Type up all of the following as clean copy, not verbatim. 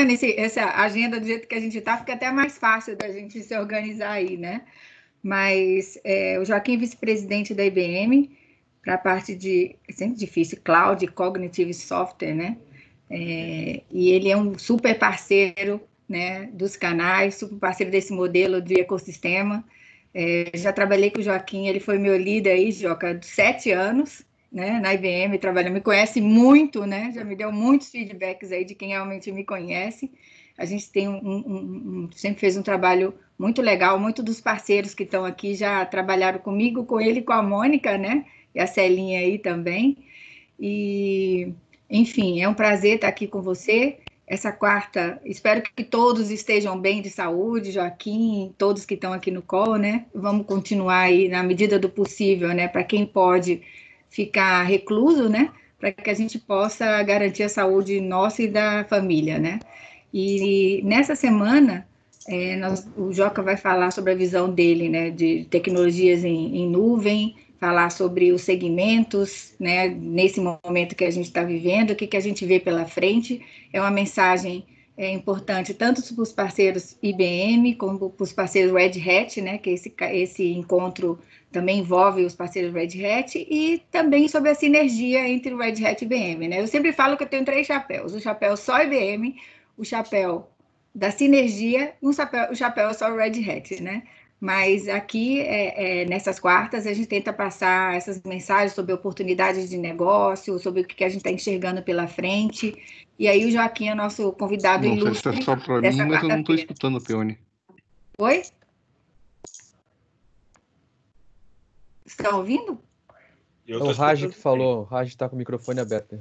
vendo essa agenda do jeito que a gente está, fica até mais fácil da gente se organizar aí, né? Mas o Joaquim é vice-presidente da IBM, para a parte de, é sempre difícil, Cloud, Cognitive Software, né? E ele é um super parceiro, né, dos canais, super parceiro desse modelo de ecossistema. Já trabalhei com o Joaquim, ele foi meu líder aí, Joca, 7 anos, né, na IBM, me conhece muito, né? Já me deu muitos feedbacks aí de quem realmente me conhece. A gente tem sempre fez um trabalho muito legal, muitos dos parceiros que estão aqui já trabalharam comigo, com ele e com a Mônica, né? E a Celinha aí também. E, enfim, é um prazer estar aqui com você. Essa quarta, espero que todos estejam bem de saúde, Joaquim, todos que estão aqui no call, né? Vamos continuar aí na medida do possível, né? Para quem pode ficar recluso, né? Para que a gente possa garantir a saúde nossa e da família, né? E nessa semana, o Joca vai falar sobre a visão dele, né? De tecnologias em nuvem, falar sobre os segmentos, né, nesse momento que a gente está vivendo, o que a gente vê pela frente. É uma mensagem importante tanto para os parceiros IBM como para os parceiros Red Hat, né, que esse encontro também envolve os parceiros Red Hat, e também sobre a sinergia entre o Red Hat e IBM, né? Eu sempre falo que eu tenho 3 chapéus: o chapéu só IBM, o chapéu da sinergia e o chapéu só Red Hat, né? Mas aqui, nessas quartas, a gente tenta passar essas mensagens sobre oportunidades de negócio, sobre o que a gente está enxergando pela frente. E aí o Joaquim é nosso convidado ilustre. Não sei se é só para mim, mas eu não estou escutando, Peone. Oi? Estão ouvindo? O Raj que falou, o Raj está com o microfone aberto.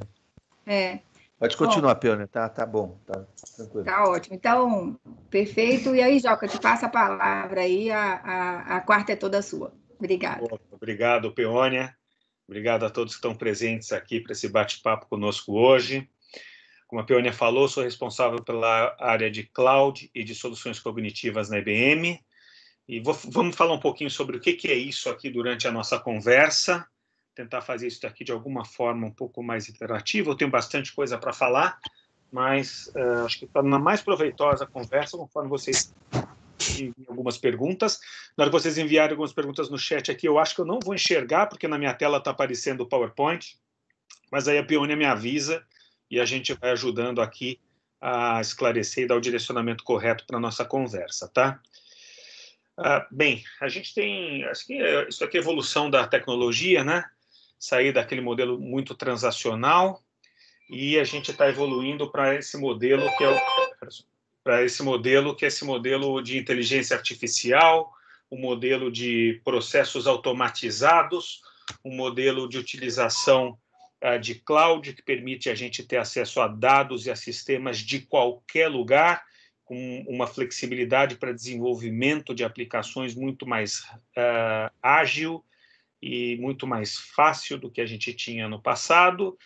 Pode continuar, Peone, tá bom, tá tranquilo. Tá ótimo. Então, perfeito. E aí, Joca, te passo a palavra aí, a quarta é toda sua. Obrigada. Obrigado, Peônia. Obrigado a todos que estão presentes aqui para esse bate-papo conosco hoje. Como a Peônia falou, sou responsável pela área de Cloud e de soluções cognitivas na IBM. E vamos falar um pouquinho sobre o que é isso aqui durante a nossa conversa, tentar fazer isso aqui de alguma forma um pouco mais interativa. Eu tenho bastante coisa para falar, mas acho que torna mais proveitosa a conversa conforme vocês enviam algumas perguntas. Na hora que vocês enviarem algumas perguntas no chat aqui, eu acho que eu não vou enxergar, porque na minha tela está aparecendo o PowerPoint, mas aí a Peônia me avisa e a gente vai ajudando aqui a esclarecer e dar o direcionamento correto para a nossa conversa, tá? Bem, a gente tem, acho que isso aqui é evolução da tecnologia, né? Sair daquele modelo muito transacional, e a gente está evoluindo para esse modelo que é esse modelo de inteligência artificial, um modelo de processos automatizados, um modelo de utilização de cloud que permite a gente ter acesso a dados e a sistemas de qualquer lugar, com uma flexibilidade para desenvolvimento de aplicações muito mais ágil e muito mais fácil do que a gente tinha no passado,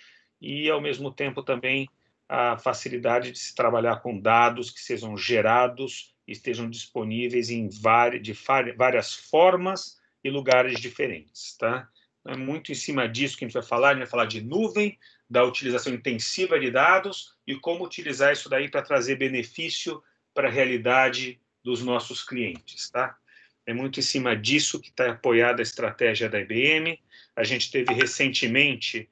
e, ao mesmo tempo, também a facilidade de se trabalhar com dados que sejam gerados e estejam disponíveis de várias formas e lugares diferentes, tá? É muito em cima disso que a gente vai falar. A gente vai falar de nuvem, da utilização intensiva de dados e como utilizar isso daí para trazer benefício para a realidade dos nossos clientes, tá? É muito em cima disso que está apoiada a estratégia da IBM. A gente teve recentemente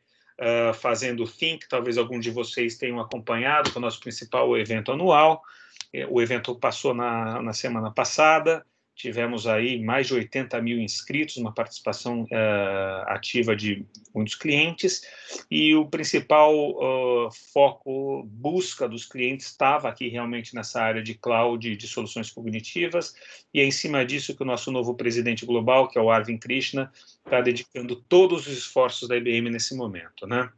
fazendo o Think, talvez algum de vocês tenham acompanhado, que é o nosso principal evento anual. O evento passou na semana passada, tivemos aí mais de 80 mil inscritos, uma participação ativa de muitos clientes, e o principal foco, busca dos clientes estava aqui realmente nessa área de cloud e de soluções cognitivas, e é em cima disso que o nosso novo presidente global, que é o Arvind Krishna, está dedicando todos os esforços da IBM nesse momento, né?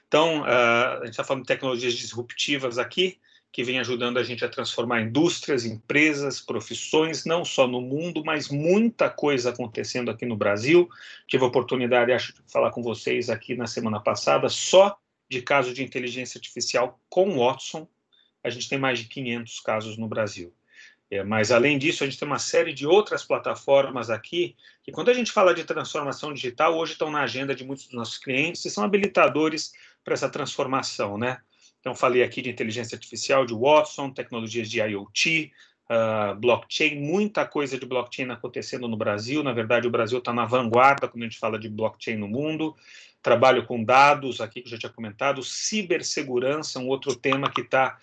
Então, a gente está falando de tecnologias disruptivas aqui, que vem ajudando a gente a transformar indústrias, empresas, profissões, não só no mundo, mas muita coisa acontecendo aqui no Brasil. Tive a oportunidade, acho, de falar com vocês aqui na semana passada, só de casos de inteligência artificial com Watson. A gente tem mais de 500 casos no Brasil. Mas, além disso, a gente tem uma série de outras plataformas aqui, que quando a gente fala de transformação digital, hoje estão na agenda de muitos dos nossos clientes e são habilitadores para essa transformação, né? Então, falei aqui de inteligência artificial, de Watson, tecnologias de IoT, blockchain, muita coisa de blockchain acontecendo no Brasil. Na verdade, o Brasil está na vanguarda quando a gente fala de blockchain no mundo. Trabalho com dados, aqui que eu já tinha comentado. Cibersegurança, um outro tema que está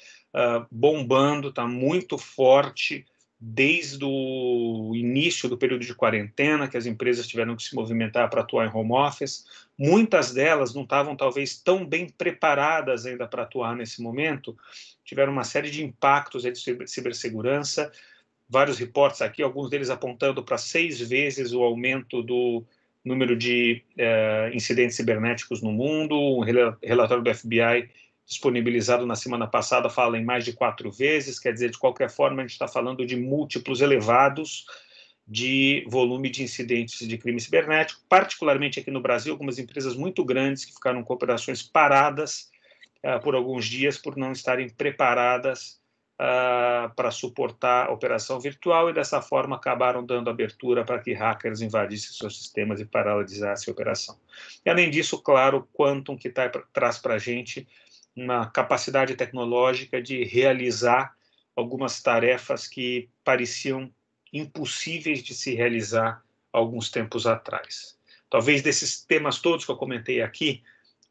bombando, está muito forte desde o início do período de quarentena, que as empresas tiveram que se movimentar para atuar em home office. Muitas delas não estavam, talvez, tão bem preparadas ainda para atuar nesse momento, tiveram uma série de impactos de cibersegurança, vários reportes aqui, alguns deles apontando para 6 vezes o aumento do número de incidentes cibernéticos no mundo. Um relatório do FBI disponibilizado na semana passada fala em mais de 4 vezes, quer dizer, de qualquer forma, a gente está falando de múltiplos elevados de volume de incidentes de crime cibernético, particularmente aqui no Brasil, algumas empresas muito grandes que ficaram com operações paradas por alguns dias por não estarem preparadas para suportar a operação virtual e, dessa forma, acabaram dando abertura para que hackers invadissem seus sistemas e paralisassem a operação. E, além disso, claro, o Quantum, que traz para a gente uma capacidade tecnológica de realizar algumas tarefas que pareciam impossíveis de se realizar alguns tempos atrás. Talvez desses temas todos que eu comentei aqui,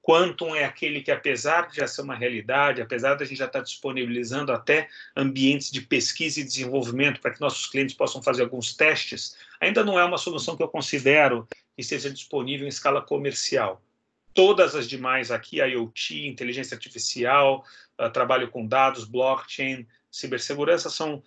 Quantum é aquele que, apesar de já ser uma realidade, apesar de a gente já estar disponibilizando até ambientes de pesquisa e desenvolvimento para que nossos clientes possam fazer alguns testes, ainda não é uma solução que eu considero que esteja disponível em escala comercial. Todas as demais aqui, IoT, inteligência artificial, trabalho com dados, blockchain, cibersegurança, são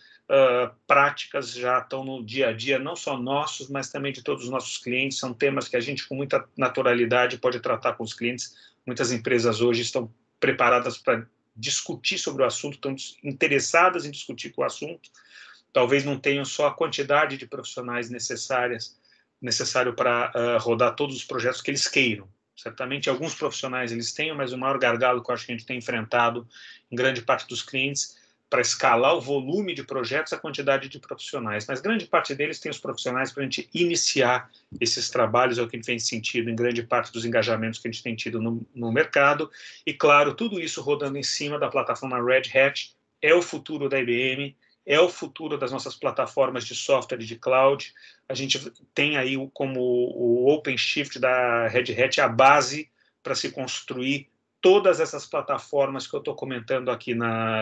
práticas, já estão no dia a dia, não só nossos, mas também de todos os nossos clientes. São temas que a gente, com muita naturalidade, pode tratar com os clientes. Muitas empresas hoje estão preparadas para discutir sobre o assunto, estão interessadas em discutir com o assunto. Talvez não tenham só a quantidade de profissionais necessário para rodar todos os projetos que eles queiram. Certamente alguns profissionais eles têm, mas o maior gargalo que eu acho que a gente tem enfrentado em grande parte dos clientes para escalar o volume de projetos, a quantidade de profissionais. Mas grande parte deles tem os profissionais para a gente iniciar esses trabalhos, é o que tem sentido em grande parte dos engajamentos que a gente tem tido no mercado. E, claro, tudo isso rodando em cima da plataforma Red Hat, é o futuro da IBM, é o futuro das nossas plataformas de software e de cloud. A gente tem aí como o OpenShift da Red Hat a base para se construir todas essas plataformas que eu estou comentando aqui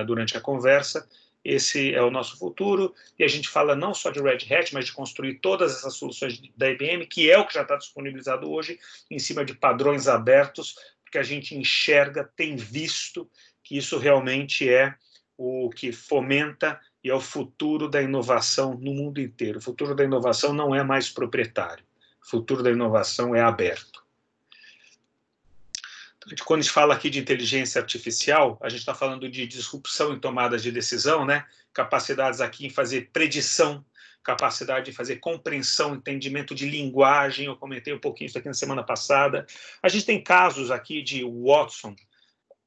durante a conversa. Esse é o nosso futuro, e a gente fala não só de Red Hat, mas de construir todas essas soluções da IBM, que é o que já está disponibilizado hoje, em cima de padrões abertos, porque a gente enxerga, tem visto que isso realmente é o que fomenta e é o futuro da inovação no mundo inteiro. O futuro da inovação não é mais proprietário. O futuro da inovação é aberto. Quando a gente fala aqui de inteligência artificial, a gente está falando de disrupção em tomadas de decisão, né? Capacidades aqui em fazer predição, capacidade de fazer compreensão, entendimento de linguagem. Eu comentei um pouquinho isso aqui na semana passada. A gente tem casos aqui de Watson,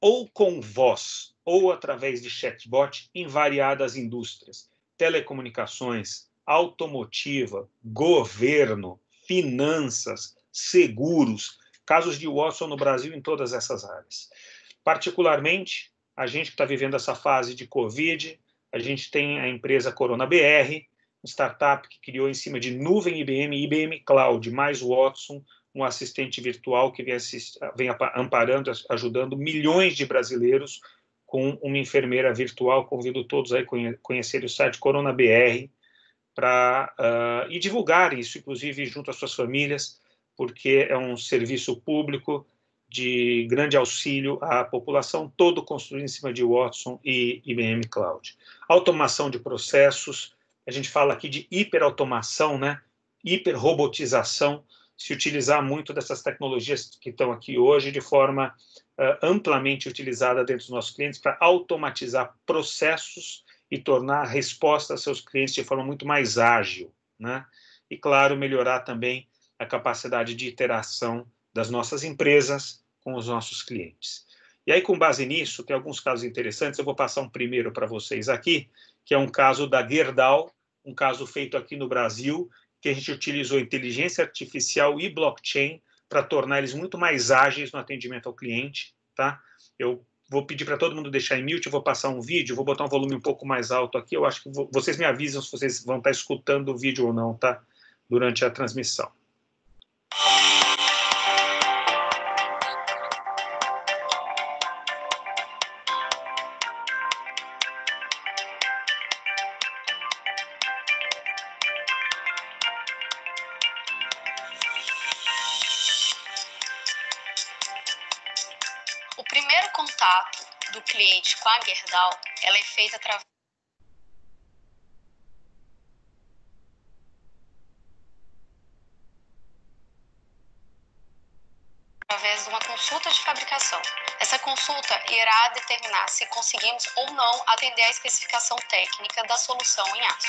ou com voz, ou através de chatbot, em variadas indústrias. Telecomunicações, automotiva, governo, finanças, seguros, casos de Watson no Brasil em todas essas áreas. Particularmente, a gente que está vivendo essa fase de Covid, a gente tem a empresa Corona BR, uma startup que criou em cima de nuvem IBM Cloud, mais Watson, um assistente virtual que vem amparando, ajudando milhões de brasileiros com uma enfermeira virtual. Convido todos a conhecerem o site Corona BR e divulgarem isso, inclusive, junto às suas famílias, porque é um serviço público de grande auxílio à população, todo construído em cima de Watson e IBM Cloud. Automação de processos, a gente fala aqui de hiperautomação, né? Hiperrobotização, se utilizar muito dessas tecnologias que estão aqui hoje de forma amplamente utilizada dentro dos nossos clientes para automatizar processos e tornar a resposta a seus clientes de forma muito mais ágil, né? E, claro, melhorar também a capacidade de interação das nossas empresas com os nossos clientes. E aí, com base nisso, tem alguns casos interessantes. Eu vou passar um primeiro para vocês aqui, que é um caso da Gerdau, um caso feito aqui no Brasil, que a gente utilizou inteligência artificial e blockchain para tornar eles muito mais ágeis no atendimento ao cliente, tá? Eu vou pedir para todo mundo deixar em mute, eu vou passar um vídeo, vou botar um volume um pouco mais alto aqui, eu acho que vocês me avisam se vocês vão estar escutando o vídeo ou não, tá? Durante a transmissão. O primeiro contato do cliente com a Gerdau, ela é feita através de uma consulta de fabricação. Essa consulta irá determinar se conseguimos ou não atender à especificação técnica da solução em aço.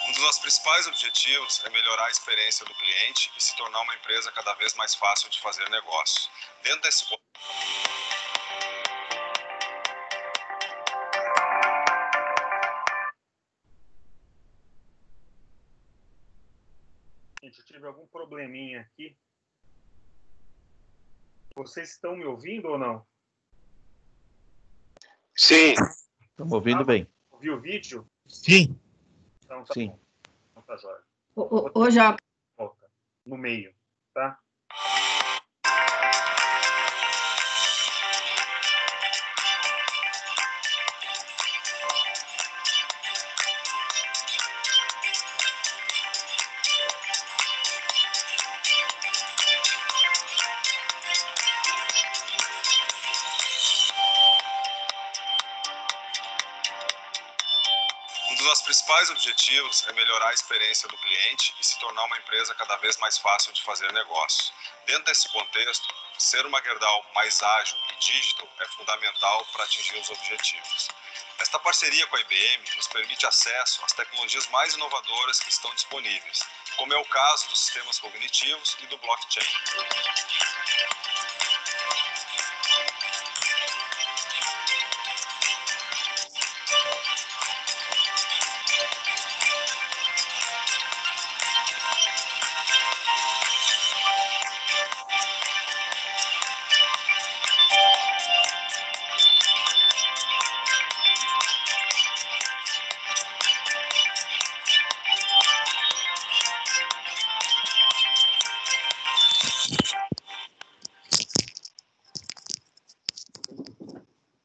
Um dos nossos principais objetivos é melhorar a experiência do cliente e se tornar uma empresa cada vez mais fácil de fazer negócio. Dentro desse Gente, eu tive algum probleminha aqui. Vocês estão me ouvindo ou não? Sim. Estamos ouvindo bem. Ouviu o vídeo? Sim. Então tá Sim. bom. Então tá jóia. Ô, Joca. Volta. No meio, tá? Um dos nossos principais objetivos é melhorar a experiência do cliente e se tornar uma empresa cada vez mais fácil de fazer negócio. Dentro desse contexto, ser uma Gerdau mais ágil e digital é fundamental para atingir os objetivos. Esta parceria com a IBM nos permite acesso às tecnologias mais inovadoras que estão disponíveis, como é o caso dos sistemas cognitivos e do blockchain.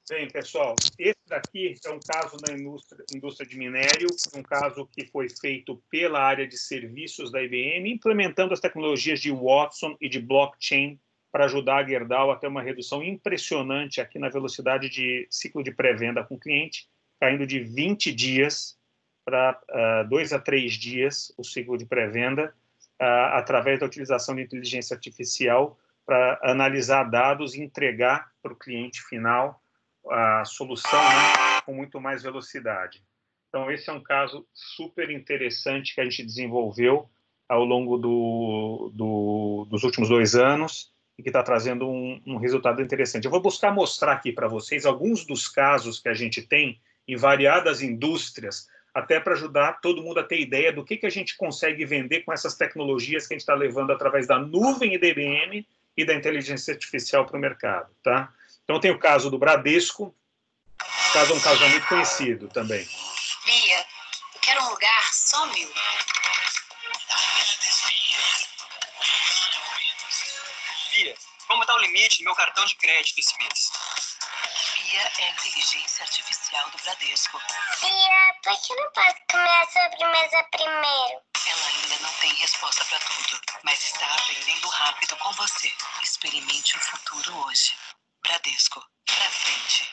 Bem, pessoal, esse daqui é um caso na indústria de minério, um caso que foi feito pela área de serviços da IBM, implementando as tecnologias de Watson e de blockchain para ajudar a Gerdau a ter uma redução impressionante aqui na velocidade de ciclo de pré-venda com o cliente, caindo de 20 dias para 2 a 3 dias o ciclo de pré-venda, através da utilização de inteligência artificial para analisar dados e entregar para o cliente final a solução, né, com muito mais velocidade. Então, esse é um caso super interessante que a gente desenvolveu ao longo dos últimos 2 anos e que está trazendo um resultado interessante. Eu vou buscar mostrar aqui para vocês alguns dos casos que a gente tem em variadas indústrias, até para ajudar todo mundo a ter ideia do que a gente consegue vender com essas tecnologias que a gente está levando através da nuvem e da IBM e da inteligência artificial para o mercado, tá? Então, tem o caso do Bradesco. Esse caso é um caso já muito conhecido também. Bia, eu quero um lugar só meu. Bia, como está o limite do meu cartão de crédito esse mês? Bia é a inteligência artificial do Bradesco. Bia, por que não posso comer a sobremesa primeiro? Ela ainda não tem resposta para tudo, mas está aprendendo rápido com você. Experimente o futuro hoje. Bradesco, pra frente.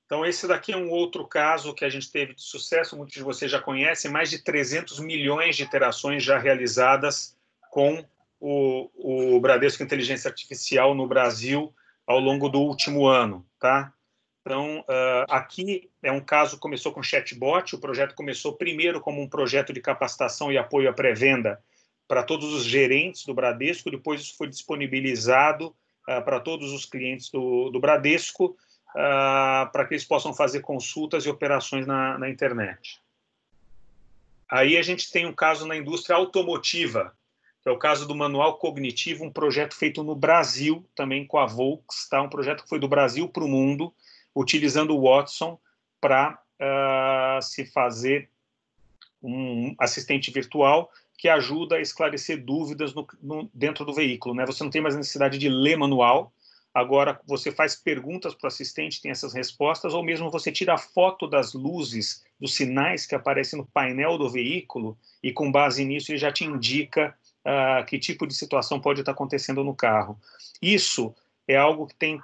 Então, esse daqui é um outro caso que a gente teve de sucesso, muitos de vocês já conhecem, mais de 300 milhões de iterações já realizadas com o Bradesco Inteligência Artificial no Brasil ao longo do último ano, tá? Então, aqui é um caso que começou com chatbot, o projeto começou primeiro como um projeto de capacitação e apoio à pré-venda para todos os gerentes do Bradesco, depois isso foi disponibilizado para todos os clientes do Bradesco, para que eles possam fazer consultas e operações na internet. Aí a gente tem um caso na indústria automotiva, que é o caso do Manual Cognitivo, um projeto feito no Brasil, também com a Volks, tá? Um projeto que foi do Brasil para o mundo, utilizando o Watson para se fazer um assistente virtual que ajuda a esclarecer dúvidas dentro do veículo, né? Você não tem mais necessidade de ler manual, agora você faz perguntas para o assistente, tem essas respostas, ou mesmo você tira a foto das luzes, dos sinais que aparecem no painel do veículo, e com base nisso ele já te indica que tipo de situação pode estar acontecendo no carro. Isso é algo que tem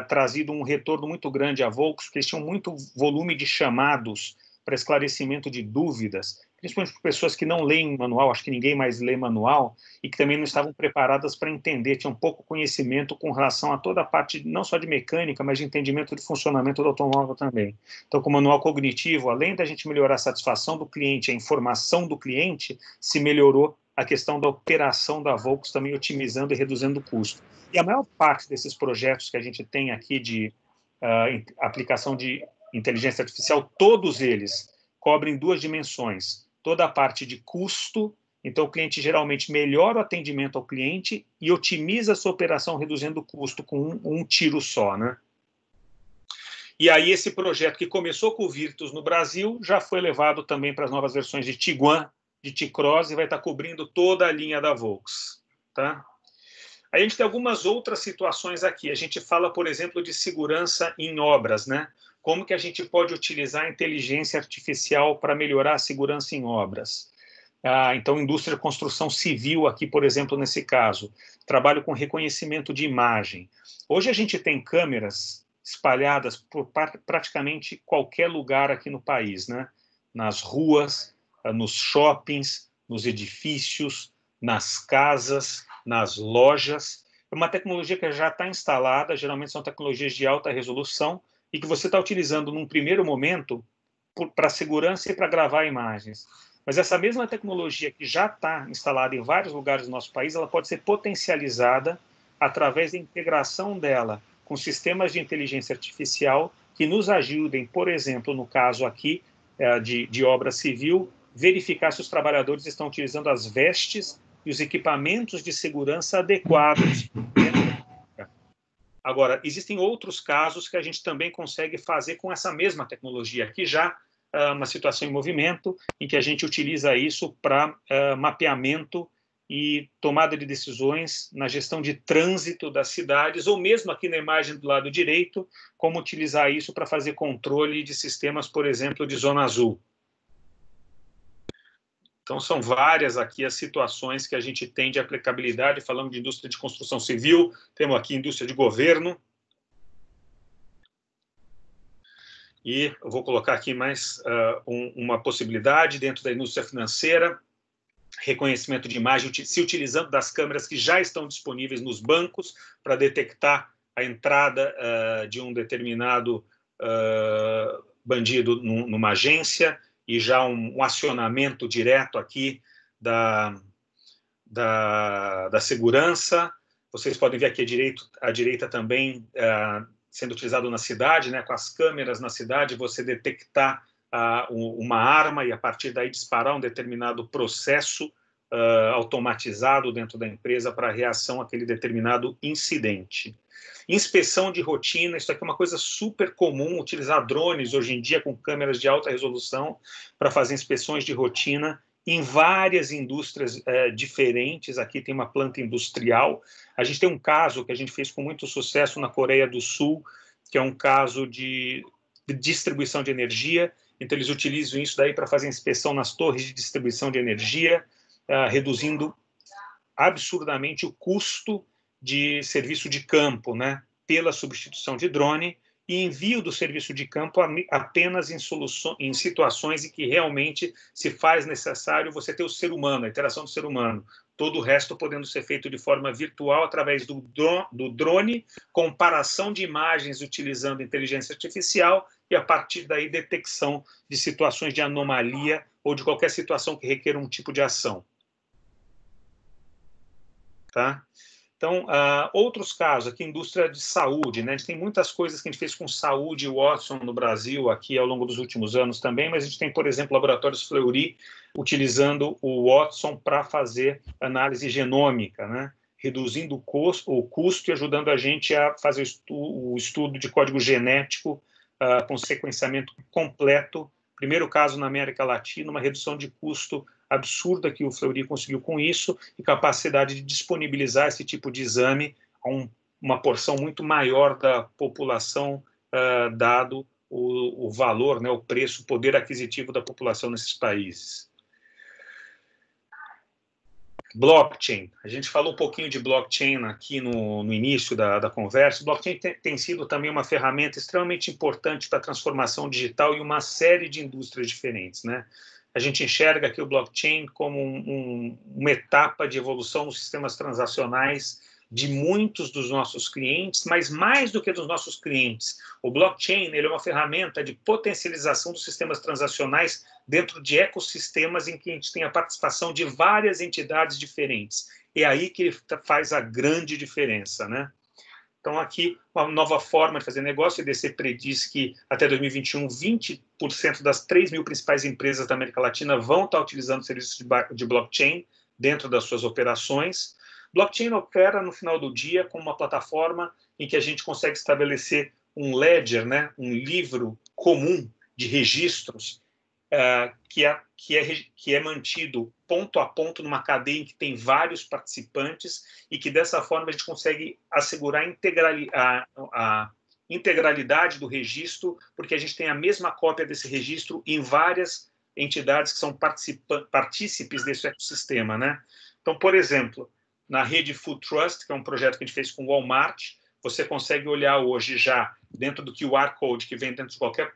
trazido um retorno muito grande à Volks, porque eles tinham muito volume de chamados para esclarecimento de dúvidas, principalmente por pessoas que não leem manual, acho que ninguém mais lê manual, e que também não estavam preparadas para entender, tinham pouco conhecimento com relação a toda a parte, não só de mecânica, mas de entendimento de funcionamento do automóvel também. Então, com o manual cognitivo, além da gente melhorar a satisfação do cliente, a informação do cliente, se melhorou a questão da operação da Volks, também otimizando e reduzindo o custo. E a maior parte desses projetos que a gente tem aqui de aplicação de inteligência artificial, todos eles cobrem duas dimensões. Toda a parte de custo, então o cliente geralmente melhora o atendimento ao cliente e otimiza a sua operação reduzindo o custo com um tiro só, né? E aí esse projeto que começou com o Virtus no Brasil já foi levado também para as novas versões de Tiguan, de T-Cross, e vai estar cobrindo toda a linha da Volks, tá? Aí a gente tem algumas outras situações aqui. A gente fala, por exemplo, de segurança em obras, né? Como que a gente pode utilizar a inteligência artificial para melhorar a segurança em obras? Então, indústria de construção civil aqui, por exemplo, nesse caso. Trabalho com reconhecimento de imagem. Hoje a gente tem câmeras espalhadas por praticamente qualquer lugar aqui no país, né? Nas ruas, nos shoppings, nos edifícios, nas casas, nas lojas. É uma tecnologia que já está instalada, geralmente são tecnologias de alta resolução, e que você está utilizando num primeiro momento para segurança e para gravar imagens. Mas essa mesma tecnologia que já está instalada em vários lugares do nosso país, ela pode ser potencializada através da integração dela com sistemas de inteligência artificial que nos ajudem, por exemplo, no caso aqui de obra civil, verificar se os trabalhadores estão utilizando as vestes e os equipamentos de segurança adequados. Agora, existem outros casos que a gente também consegue fazer com essa mesma tecnologia, aqui já uma situação em movimento, em que a gente utiliza isso para mapeamento e tomada de decisões na gestão de trânsito das cidades, ou mesmo aqui na imagem do lado direito, como utilizar isso para fazer controle de sistemas, por exemplo, de zona azul. Então, são várias aqui as situações que a gente tem de aplicabilidade, falando de indústria de construção civil, temos aqui indústria de governo. E eu vou colocar aqui mais uma possibilidade dentro da indústria financeira, reconhecimento de imagem, se utilizando das câmeras que já estão disponíveis nos bancos para detectar a entrada de um determinado bandido numa agência, e já um acionamento direto aqui da segurança. Vocês podem ver aqui à direita também sendo utilizado na cidade, né, com as câmeras na cidade, você detectar uma arma e, a partir daí, disparar um determinado processo automatizado dentro da empresa para reação àquele determinado incidente. Inspeção de rotina, isso aqui é uma coisa super comum, utilizar drones hoje em dia com câmeras de alta resolução para fazer inspeções de rotina em várias indústrias diferentes. Aqui tem uma planta industrial. A gente tem um caso que a gente fez com muito sucesso na Coreia do Sul, que é um caso de distribuição de energia. Então, eles utilizam isso daí para fazer inspeção nas torres de distribuição de energia, reduzindo absurdamente o custo de serviço de campo, né, pela substituição de drone, e envio do serviço de campo apenas em situações em que realmente se faz necessário você ter o ser humano, a interação do ser humano. Todo o resto podendo ser feito de forma virtual através do drone, comparação de imagens utilizando inteligência artificial e, a partir daí, detecção de situações de anomalia ou de qualquer situação que requer um tipo de ação. Tá? Então, outros casos, aqui, indústria de saúde, né? A gente tem muitas coisas que a gente fez com saúde e Watson no Brasil, aqui ao longo dos últimos anos também, mas a gente tem, por exemplo, laboratórios Fleury utilizando o Watson para fazer análise genômica, né? Reduzindo o custo e ajudando a gente a fazer o estudo de código genético com sequenciamento completo. Primeiro caso na América Latina, uma redução de custo absurda que o Fleury conseguiu com isso e capacidade de disponibilizar esse tipo de exame a uma porção muito maior da população, dado o valor, né, o preço, o poder aquisitivo da população nesses países. Blockchain. A gente falou um pouquinho de blockchain aqui no início da conversa. Blockchain tem sido também uma ferramenta extremamente importante para a transformação digital em uma série de indústrias diferentes, né? A gente enxerga aqui o blockchain como uma etapa de evolução nos sistemas transacionais de muitos dos nossos clientes, mas mais do que dos nossos clientes. O blockchain ele é uma ferramenta de potencialização dos sistemas transacionais dentro de ecossistemas em que a gente tem a participação de várias entidades diferentes. É aí que ele faz a grande diferença, né? Então, aqui, uma nova forma de fazer negócio. A EDC prediz que, até 2021, 20% das 3 mil principais empresas da América Latina vão estar utilizando serviços de blockchain dentro das suas operações. Blockchain opera, no final do dia, como uma plataforma em que a gente consegue estabelecer um ledger, né, um livro comum de registros, que é mantido ponto a ponto numa cadeia em que tem vários participantes e que, dessa forma, a gente consegue assegurar a integralidade do registro, porque a gente tem a mesma cópia desse registro em várias entidades que são partícipes desse ecossistema, né? Então, por exemplo, na rede Food Trust, que é um projeto que a gente fez com o Walmart, você consegue olhar hoje já dentro do QR Code que vem dentro de qualquer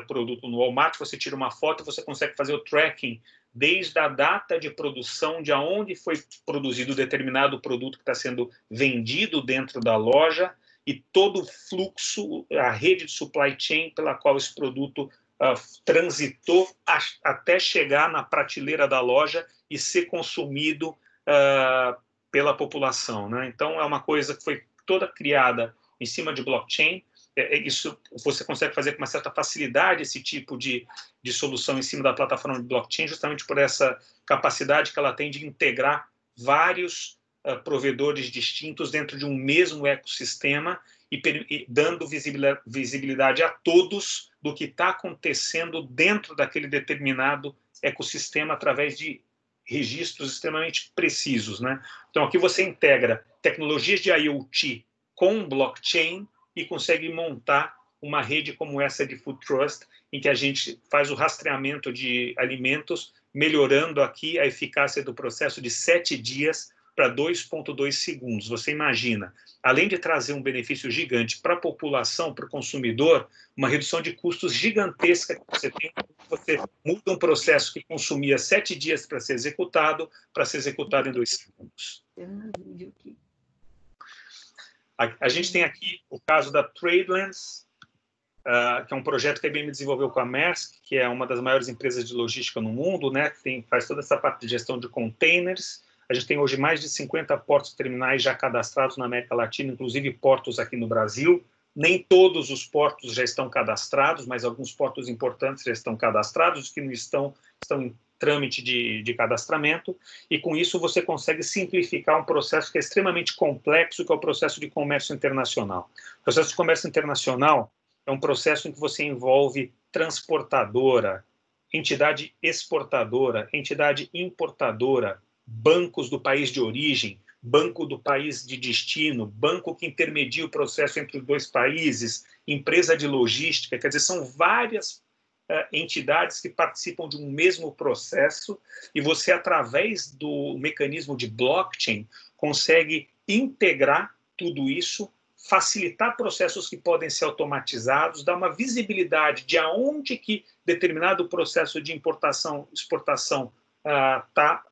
produto no Walmart, você tira uma foto e você consegue fazer o tracking desde a data de produção, de onde foi produzido determinado produto que está sendo vendido dentro da loja e todo o fluxo, a rede de supply chain pela qual esse produto transitou até chegar na prateleira da loja e ser consumido pela população, né? Então, é uma coisa que foi toda criada em cima de blockchain. Isso você consegue fazer com uma certa facilidade, esse tipo de solução em cima da plataforma de blockchain, justamente por essa capacidade que ela tem de integrar vários provedores distintos dentro de um mesmo ecossistema e dando visibilidade a todos do que está acontecendo dentro daquele determinado ecossistema através de registros extremamente precisos, né? Então, aqui você integra tecnologias de IoT com blockchain e consegue montar uma rede como essa de Food Trust, em que a gente faz o rastreamento de alimentos, melhorando aqui a eficácia do processo de 7 dias para 2,2 segundos. Você imagina, além de trazer um benefício gigante para a população, para o consumidor, uma redução de custos gigantesca que você tem. Você muda um processo que consumia 7 dias para ser executado em 2 segundos. A gente tem aqui o caso da Tradelands, que é um projeto que a IBM desenvolveu com a Maersk, que é uma das maiores empresas de logística no mundo, né, que faz toda essa parte de gestão de containers. A gente tem hoje mais de 50 portos terminais já cadastrados na América Latina, inclusive portos aqui no Brasil. Nem todos os portos já estão cadastrados, mas alguns portos importantes já estão cadastrados, os que não estão em trâmite de cadastramento, e com isso você consegue simplificar um processo que é extremamente complexo, que é o processo de comércio internacional. O processo de comércio internacional é um processo em que você envolve transportadora, entidade exportadora, entidade importadora, bancos do país de origem, banco do país de destino, banco que intermedia o processo entre os dois países, empresa de logística, quer dizer, são várias entidades que participam de um mesmo processo e você, através do mecanismo de blockchain, consegue integrar tudo isso, facilitar processos que podem ser automatizados, dar uma visibilidade de aonde que determinado processo de importação, exportação está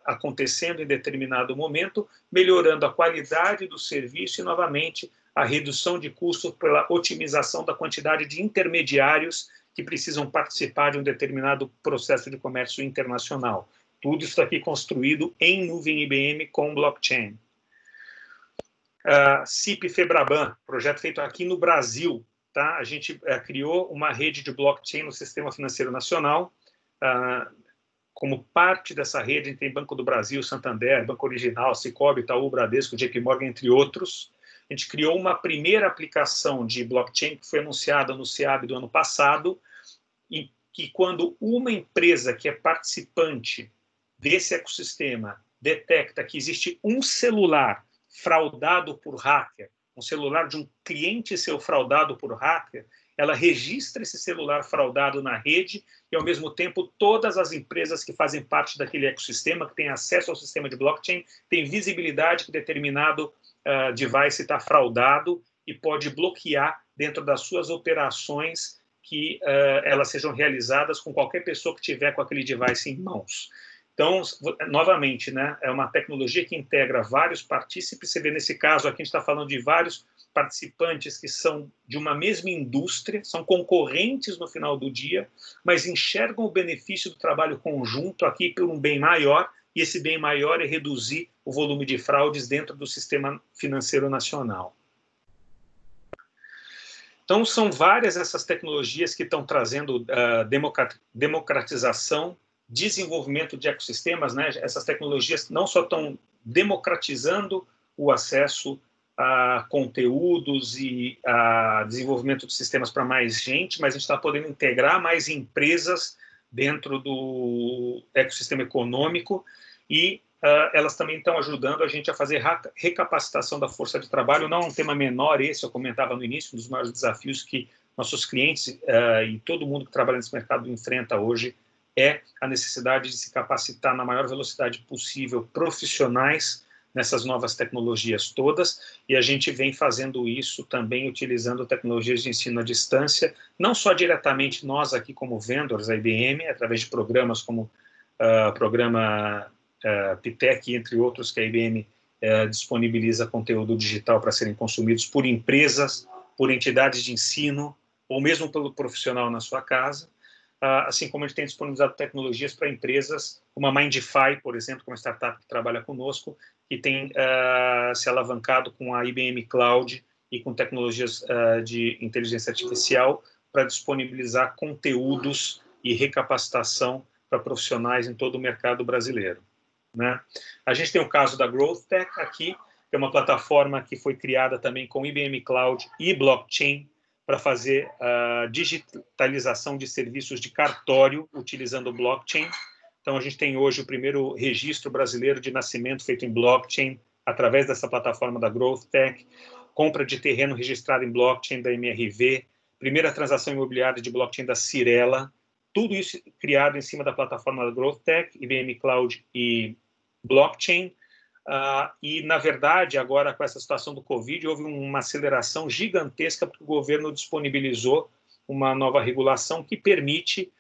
acontecendo em determinado momento, melhorando a qualidade do serviço e, novamente, a redução de custos pela otimização da quantidade de intermediários que precisam participar de um determinado processo de comércio internacional. Tudo isso aqui construído em nuvem IBM com blockchain. CIP Febraban, projeto feito aqui no Brasil. Tá? A gente criou uma rede de blockchain no Sistema Financeiro Nacional. Como parte dessa rede, a gente tem Banco do Brasil, Santander, Banco Original, Sicoob, Itaú, Bradesco, JP Morgan, entre outros. A gente criou uma primeira aplicação de blockchain que foi anunciada no CIAB do ano passado, em que quando uma empresa que é participante desse ecossistema detecta que existe um celular fraudado por hacker, um celular de um cliente seu fraudado por hacker, ela registra esse celular fraudado na rede e, ao mesmo tempo, todas as empresas que fazem parte daquele ecossistema, que têm acesso ao sistema de blockchain, têm visibilidade que determinado device está fraudado e pode bloquear dentro das suas operações que elas sejam realizadas com qualquer pessoa que tiver com aquele device em mãos. Então, novamente, né, é uma tecnologia que integra vários partícipes. Você vê nesse caso aqui, a gente está falando de vários participantes que são de uma mesma indústria, são concorrentes no final do dia, mas enxergam o benefício do trabalho conjunto aqui por um bem maior, e esse bem maior é reduzir o volume de fraudes dentro do sistema financeiro nacional. Então, são várias essas tecnologias que estão trazendo democratização, desenvolvimento de ecossistemas, né? Essas tecnologias não só estão democratizando o acesso a conteúdos e a desenvolvimento de sistemas para mais gente, mas a gente está podendo integrar mais empresas dentro do ecossistema econômico e elas também estão ajudando a gente a fazer recapacitação da força de trabalho. Não é um tema menor esse, eu comentava no início, um dos maiores desafios que nossos clientes e todo mundo que trabalha nesse mercado enfrenta hoje é a necessidade de se capacitar na maior velocidade possível profissionais nessas novas tecnologias todas, e a gente vem fazendo isso também utilizando tecnologias de ensino à distância, não só diretamente nós aqui como vendors, a IBM, através de programas como o programa PTEC, entre outros, que a IBM disponibiliza conteúdo digital para serem consumidos por empresas, por entidades de ensino, ou mesmo pelo profissional na sua casa, assim como a gente tem disponibilizado tecnologias para empresas, como a Mindify, por exemplo, que é uma startup que trabalha conosco, que tem se alavancado com a IBM Cloud e com tecnologias de inteligência artificial para disponibilizar conteúdos e recapacitação para profissionais em todo o mercado brasileiro, né? A gente tem o caso da GrowthTech aqui, que é uma plataforma que foi criada também com IBM Cloud e blockchain para fazer a digitalização de serviços de cartório utilizando o blockchain. Então, a gente tem hoje o primeiro registro brasileiro de nascimento feito em blockchain, através dessa plataforma da GrowthTech, compra de terreno registrado em blockchain da MRV, primeira transação imobiliária de blockchain da Cirela, tudo isso criado em cima da plataforma da GrowthTech, IBM Cloud e blockchain. E, na verdade, agora com essa situação do Covid, houve uma aceleração gigantesca porque o governo disponibilizou uma nova regulação que permite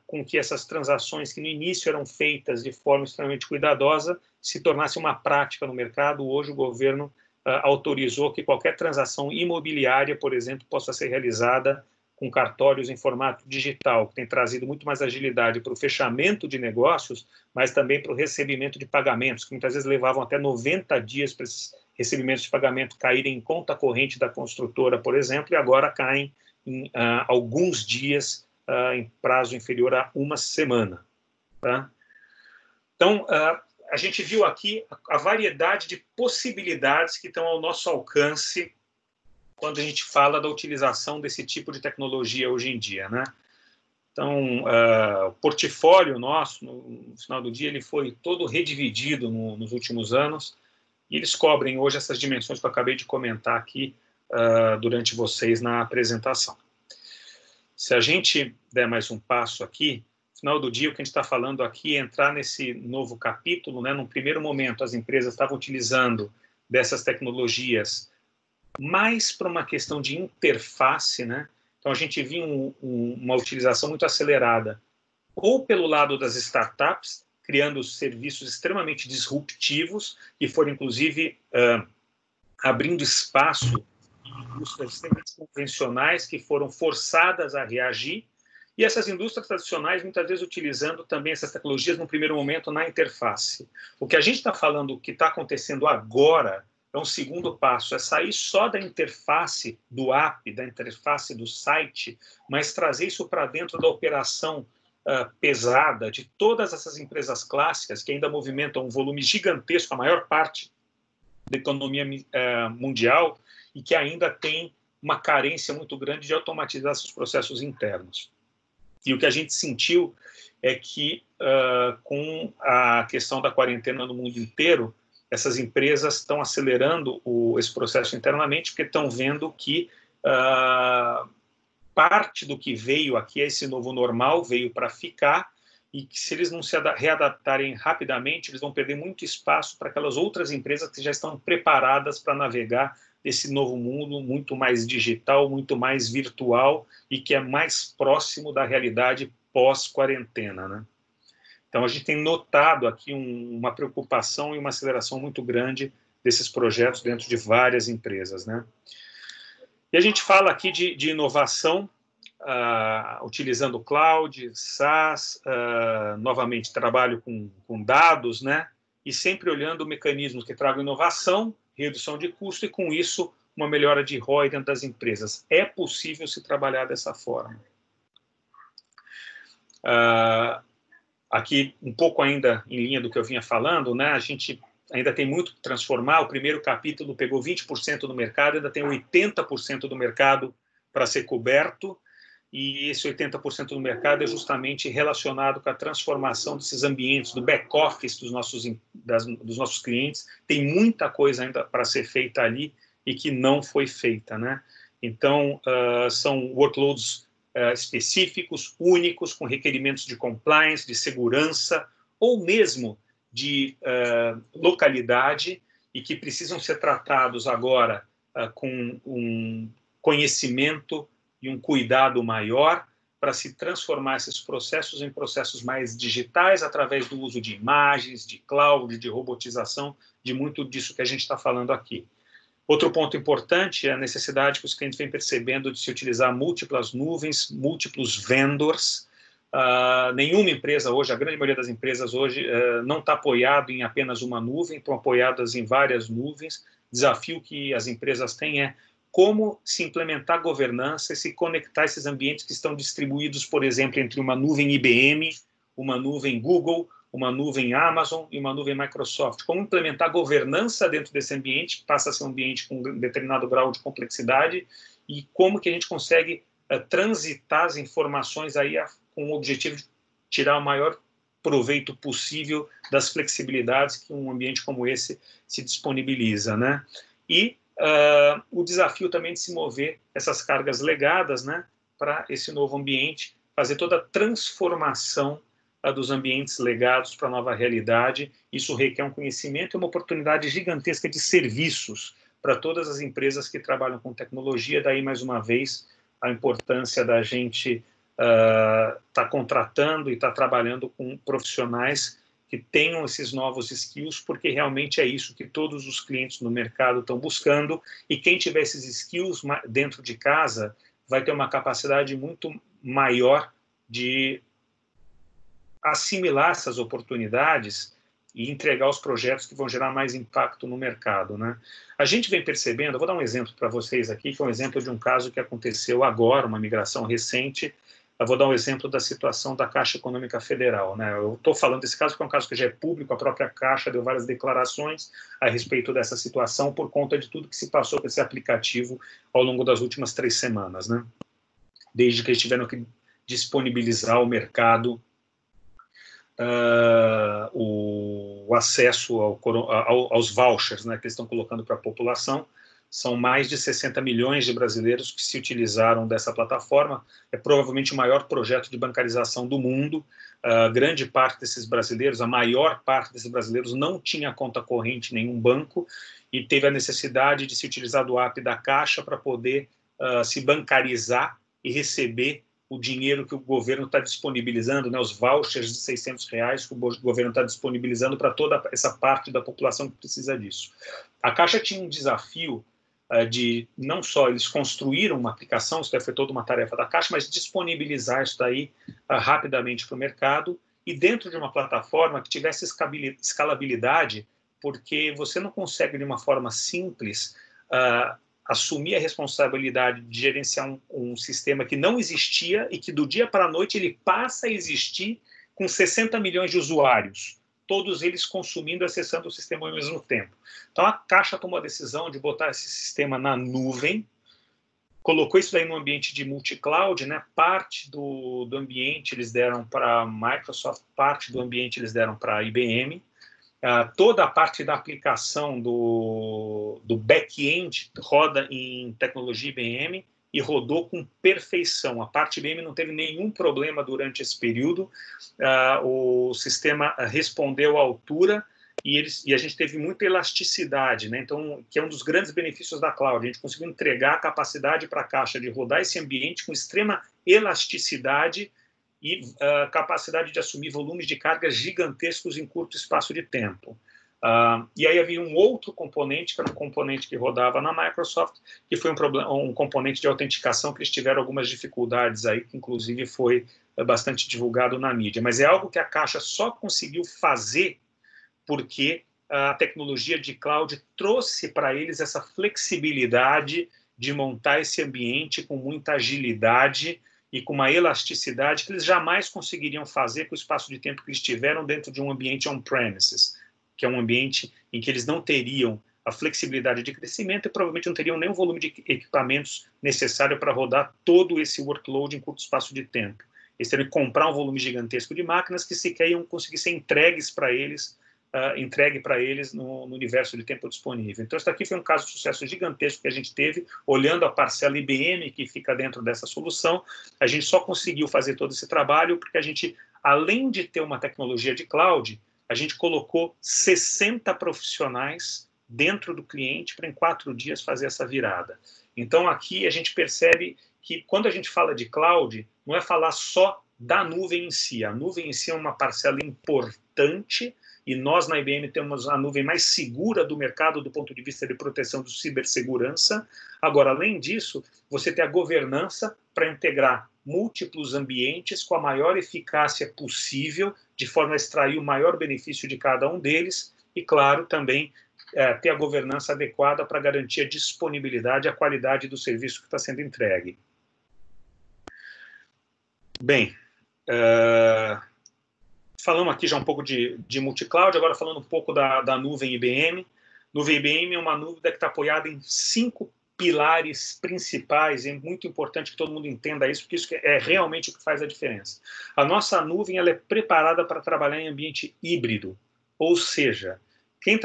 com que essas transações que no início eram feitas de forma extremamente cuidadosa se tornasse uma prática no mercado. Hoje o governo autorizou que qualquer transação imobiliária, por exemplo, possa ser realizada com cartórios em formato digital, que tem trazido muito mais agilidade para o fechamento de negócios, mas também para o recebimento de pagamentos, que muitas vezes levavam até 90 dias para esses recebimentos de pagamento caírem em conta corrente da construtora, por exemplo, e agora caem em alguns dias, em prazo inferior a uma semana. Tá? Então, a gente viu aqui a variedade de possibilidades que estão ao nosso alcance quando a gente fala da utilização desse tipo de tecnologia hoje em dia, né? Então, o portfólio nosso, no final do dia, ele foi todo redividido nos últimos anos, e eles cobrem hoje essas dimensões que eu acabei de comentar aqui durante vocês na apresentação. Se a gente der mais um passo aqui, no final do dia, o que a gente está falando aqui é entrar nesse novo capítulo, né? Num primeiro momento, as empresas estavam utilizando dessas tecnologias mais para uma questão de interface, né? Então, a gente viu uma utilização muito acelerada, ou pelo lado das startups, criando serviços extremamente disruptivos, que foram, inclusive, abrindo espaço em indústrias extremamente convencionais que foram forçadas a reagir, e essas indústrias tradicionais, muitas vezes, utilizando também essas tecnologias, no primeiro momento, na interface. O que a gente está falando, o que está acontecendo agora, é um segundo passo, é sair só da interface do app, da interface do site, mas trazer isso para dentro da operação pesada de todas essas empresas clássicas que ainda movimentam um volume gigantesco, a maior parte da economia mundial, e que ainda tem uma carência muito grande de automatizar seus processos internos. E o que a gente sentiu é que, com a questão da quarentena no mundo inteiro, essas empresas estão acelerando esse processo internamente, porque estão vendo que parte do que veio aqui, esse novo normal, veio para ficar, e que se eles não se readaptarem rapidamente, eles vão perder muito espaço para aquelas outras empresas que já estão preparadas para navegar esse novo mundo muito mais digital, muito mais virtual e que é mais próximo da realidade pós-quarentena, né? Então, a gente tem notado aqui uma preocupação e uma aceleração muito grande desses projetos dentro de várias empresas, né? E a gente fala aqui de inovação, utilizando cloud, SaaS, novamente trabalho com dados, né? E sempre olhando mecanismos que tragam inovação, redução de custo e, com isso, uma melhora de ROI dentro das empresas. É possível se trabalhar dessa forma. Aqui, um pouco ainda em linha do que eu vinha falando, né? A gente ainda tem muito que transformar. O primeiro capítulo pegou 20% do mercado, ainda tem 80% do mercado para ser coberto, e esse 80% do mercado é justamente relacionado com a transformação desses ambientes, do back-office dos nossos clientes. Tem muita coisa ainda para ser feita ali e que não foi feita, né? Então, são workloads específicos, únicos, com requerimentos de compliance, de segurança, ou mesmo de localidade, e que precisam ser tratados agora com um conhecimento e um cuidado maior para se transformar esses processos em processos mais digitais através do uso de imagens, de cloud, de robotização, de muito disso que a gente está falando aqui. Outro ponto importante é a necessidade que os clientes vêm percebendo de se utilizar múltiplas nuvens, múltiplos vendors. Nenhuma empresa hoje, a grande maioria das empresas hoje, não está apoiado em apenas uma nuvem, estão apoiadas em várias nuvens. O desafio que as empresas têm é como se implementar governança e se conectar esses ambientes que estão distribuídos, por exemplo, entre uma nuvem IBM, uma nuvem Google, uma nuvem Amazon e uma nuvem Microsoft. Como implementar governança dentro desse ambiente, que passa a ser um ambiente com um determinado grau de complexidade, e como que a gente consegue transitar as informações aí com o objetivo de tirar o maior proveito possível das flexibilidades que um ambiente como esse se disponibiliza, né? E o desafio também de se mover essas cargas legadas, né, para esse novo ambiente, fazer toda a transformação dos ambientes legados para a nova realidade. Isso requer um conhecimento e uma oportunidade gigantesca de serviços para todas as empresas que trabalham com tecnologia. Daí, mais uma vez, a importância da gente estar contratando e estar trabalhando com profissionais que tenham esses novos skills, porque realmente é isso que todos os clientes no mercado estão buscando, e quem tiver esses skills dentro de casa vai ter uma capacidade muito maior de assimilar essas oportunidades e entregar os projetos que vão gerar mais impacto no mercado, né? A gente vem percebendo, eu vou dar um exemplo para vocês aqui, que é um exemplo de um caso que aconteceu agora, uma migração recente. Eu vou dar um exemplo da situação da Caixa Econômica Federal, né? Eu estou falando desse caso porque é um caso que já é público, a própria Caixa deu várias declarações a respeito dessa situação por conta de tudo que se passou com esse aplicativo ao longo das últimas 3 semanas, né? Desde que eles tiveram que disponibilizar ao mercado o acesso aos vouchers, né, que eles estão colocando para a população, São mais de 60 milhões de brasileiros que se utilizaram dessa plataforma. É provavelmente o maior projeto de bancarização do mundo. Grande parte desses brasileiros, a maior parte desses brasileiros não tinha conta corrente em nenhum banco e teve a necessidade de se utilizar do app da Caixa para poder se bancarizar e receber o dinheiro que o governo está disponibilizando, né, os vouchers de R$600 que o governo está disponibilizando para toda essa parte da população que precisa disso. A Caixa tinha um desafio de, não só eles construíram uma aplicação, isso foi toda uma tarefa da Caixa, mas disponibilizar isso daí rapidamente para o mercado e dentro de uma plataforma que tivesse escalabilidade, porque você não consegue, de uma forma simples, assumir a responsabilidade de gerenciar um sistema que não existia e que do dia para a noite ele passa a existir com 60 milhões de usuários, todos eles consumindo e acessando o sistema ao mesmo tempo. Então a Caixa tomou a decisão de botar esse sistema na nuvem, colocou isso daí no ambiente de multi-cloud, né? Parte do ambiente eles deram para a Microsoft, parte do ambiente eles deram para a IBM, toda a parte da aplicação do back-end roda em tecnologia IBM e rodou com perfeição. A parte IBM não teve nenhum problema durante esse período, o sistema respondeu à altura e a gente teve muita elasticidade, né? Então, que é um dos grandes benefícios da cloud. A gente conseguiu entregar a capacidade para a Caixa de rodar esse ambiente com extrema elasticidade e capacidade de assumir volumes de cargas gigantescos em curto espaço de tempo. E aí havia um outro componente, que era um componente que rodava na Microsoft, que foi um componente de autenticação que eles tiveram algumas dificuldades aí, que inclusive foi bastante divulgado na mídia. Mas é algo que a Caixa só conseguiu fazer porque a tecnologia de cloud trouxe para eles essa flexibilidade de montar esse ambiente com muita agilidade e com uma elasticidade que eles jamais conseguiriam fazer com o espaço de tempo que eles tiveram dentro de um ambiente on-premises, que é um ambiente em que eles não teriam a flexibilidade de crescimento e provavelmente não teriam nem o volume de equipamentos necessário para rodar todo esse workload em curto espaço de tempo. Eles teriam que comprar um volume gigantesco de máquinas que sequer iam conseguir ser entregue para eles no universo de tempo disponível. Então, isso aqui foi um caso de sucesso gigantesco que a gente teve, olhando a parcela IBM que fica dentro dessa solução. A gente só conseguiu fazer todo esse trabalho porque a gente, além de ter uma tecnologia de cloud, a gente colocou 60 profissionais dentro do cliente para em 4 dias fazer essa virada. Então, aqui a gente percebe que quando a gente fala de cloud, não é falar só da nuvem em si. A nuvem em si é uma parcela importante e nós, na IBM, temos a nuvem mais segura do mercado do ponto de vista de proteção de cibersegurança. Agora, além disso, você tem a governança para integrar múltiplos ambientes com a maior eficácia possível, de forma a extrair o maior benefício de cada um deles e, claro, também ter a governança adequada para garantir a disponibilidade e a qualidade do serviço que está sendo entregue. Bem, falamos aqui já um pouco de multi-cloud, agora falando um pouco da nuvem IBM. Nuvem IBM é uma nuvem que está apoiada em 5 pilares principais, e é muito importante que todo mundo entenda isso, porque isso é realmente o que faz a diferença. A nossa nuvem ela é preparada para trabalhar em ambiente híbrido, ou seja, quem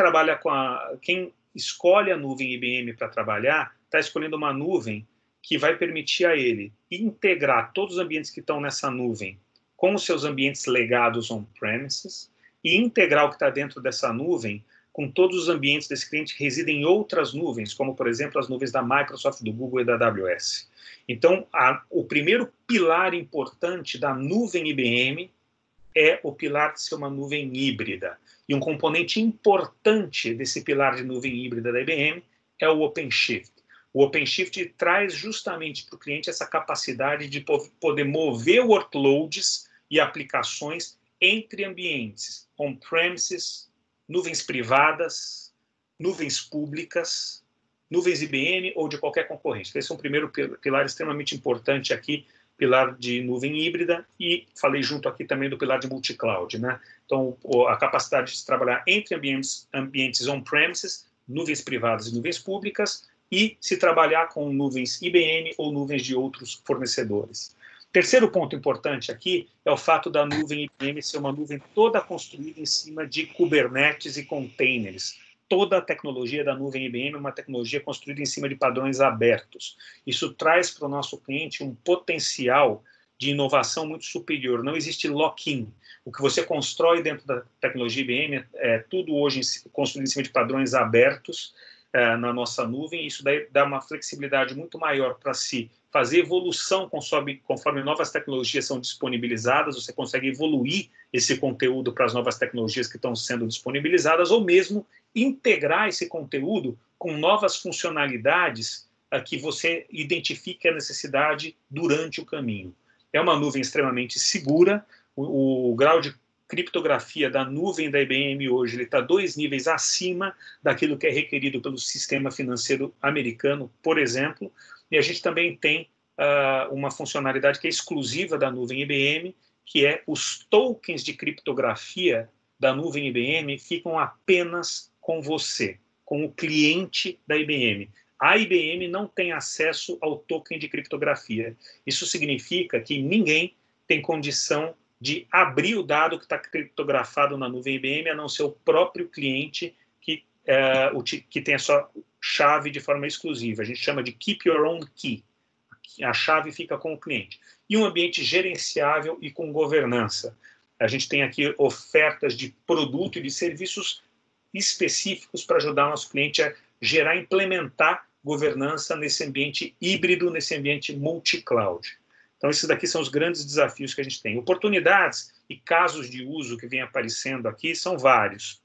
escolhe a nuvem IBM para trabalhar, está escolhendo uma nuvem que vai permitir a ele integrar todos os ambientes que estão nessa nuvem com os seus ambientes legados on-premises e integrar o que está dentro dessa nuvem com todos os ambientes desse cliente que residem em outras nuvens, como, por exemplo, as nuvens da Microsoft, do Google e da AWS. Então, o primeiro pilar importante da nuvem IBM é o pilar de ser uma nuvem híbrida. E um componente importante desse pilar de nuvem híbrida da IBM é o OpenShift. O OpenShift traz justamente para o cliente essa capacidade de poder mover workloads e aplicações entre ambientes on-premises, nuvens privadas, nuvens públicas, nuvens IBM ou de qualquer concorrente. Esse é um primeiro pilar extremamente importante aqui, pilar de nuvem híbrida, e falei junto aqui também do pilar de multi-cloud, né? Então, a capacidade de trabalhar entre ambientes on-premises, nuvens privadas e nuvens públicas, e se trabalhar com nuvens IBM ou nuvens de outros fornecedores. Terceiro ponto importante aqui é o fato da nuvem IBM ser uma nuvem toda construída em cima de Kubernetes e containers. toda a tecnologia da nuvem IBM é uma tecnologia construída em cima de padrões abertos. Isso traz para o nosso cliente um potencial de inovação muito superior. Não existe lock-in. O que você constrói dentro da tecnologia IBM é tudo hoje construído em cima de padrões abertos na nossa nuvem. Isso daí dá uma flexibilidade muito maior para se fazer evolução conforme novas tecnologias são disponibilizadas. Você consegue evoluir esse conteúdo para as novas tecnologias que estão sendo disponibilizadas, ou mesmo integrar esse conteúdo com novas funcionalidades que você identifique a necessidade durante o caminho. É uma nuvem extremamente segura. O grau de criptografia da nuvem da IBM hoje está 2 níveis acima daquilo que é requerido pelo sistema financeiro americano, por exemplo. E a gente também tem uma funcionalidade que é exclusiva da nuvem IBM, que é os tokens de criptografia da nuvem IBM ficam apenas com você, com o cliente da IBM. A IBM não tem acesso ao token de criptografia. Isso significa que ninguém tem condição de abrir o dado que está criptografado na nuvem IBM, a não ser o próprio cliente que tem a sua chave de forma exclusiva. A gente chama de Keep Your Own Key. A chave fica com o cliente. E um ambiente gerenciável e com governança. A gente tem aqui ofertas de produto e de serviços específicos para ajudar o nosso cliente a gerar e implementar governança nesse ambiente híbrido, nesse ambiente multi-cloud. Então, esses daqui são os grandes desafios que a gente tem. Oportunidades e casos de uso que vem aparecendo aqui são vários.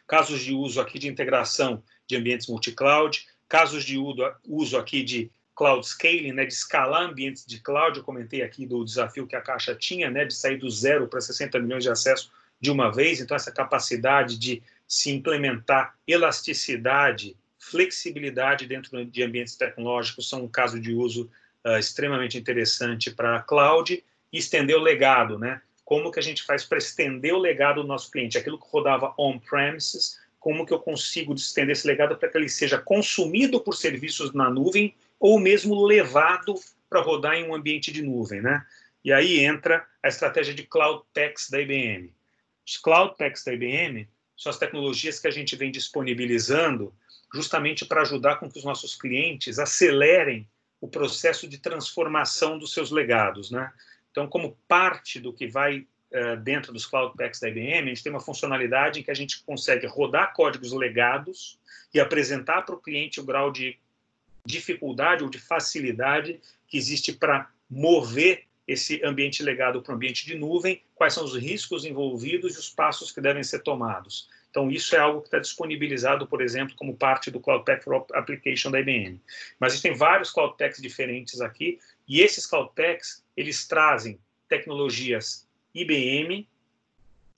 Casos de uso aqui de integração de ambientes multi-cloud, casos de uso aqui de cloud scaling, né, de escalar ambientes de cloud. Eu comentei aqui do desafio que a Caixa tinha, né, de sair do 0 para 60 milhões de acesso de uma vez. Então, essa capacidade de se implementar elasticidade, flexibilidade dentro de ambientes tecnológicos são um caso de uso extremamente interessante para a cloud. E estender o legado, né? Como que a gente faz para estender o legado do nosso cliente? Aquilo que rodava on-premises, como que eu consigo estender esse legado para que ele seja consumido por serviços na nuvem ou mesmo levado para rodar em um ambiente de nuvem, né? E aí entra a estratégia de Cloud Techs da IBM. Os Cloud Techs da IBM são as tecnologias que a gente vem disponibilizando justamente para ajudar com que os nossos clientes acelerem o processo de transformação dos seus legados, né? Então, como parte do que vai dentro dos Cloud Techs da IBM, a gente tem uma funcionalidade em que a gente consegue rodar códigos legados e apresentar para o cliente o grau de dificuldade ou de facilidade que existe para mover esse ambiente legado para o ambiente de nuvem, quais são os riscos envolvidos e os passos que devem ser tomados. Então, isso é algo que está disponibilizado, por exemplo, como parte do Cloud Tech for Application da IBM. Mas a gente tem vários Cloud Techs diferentes aqui, e esses Cloud Techs, eles trazem tecnologias IBM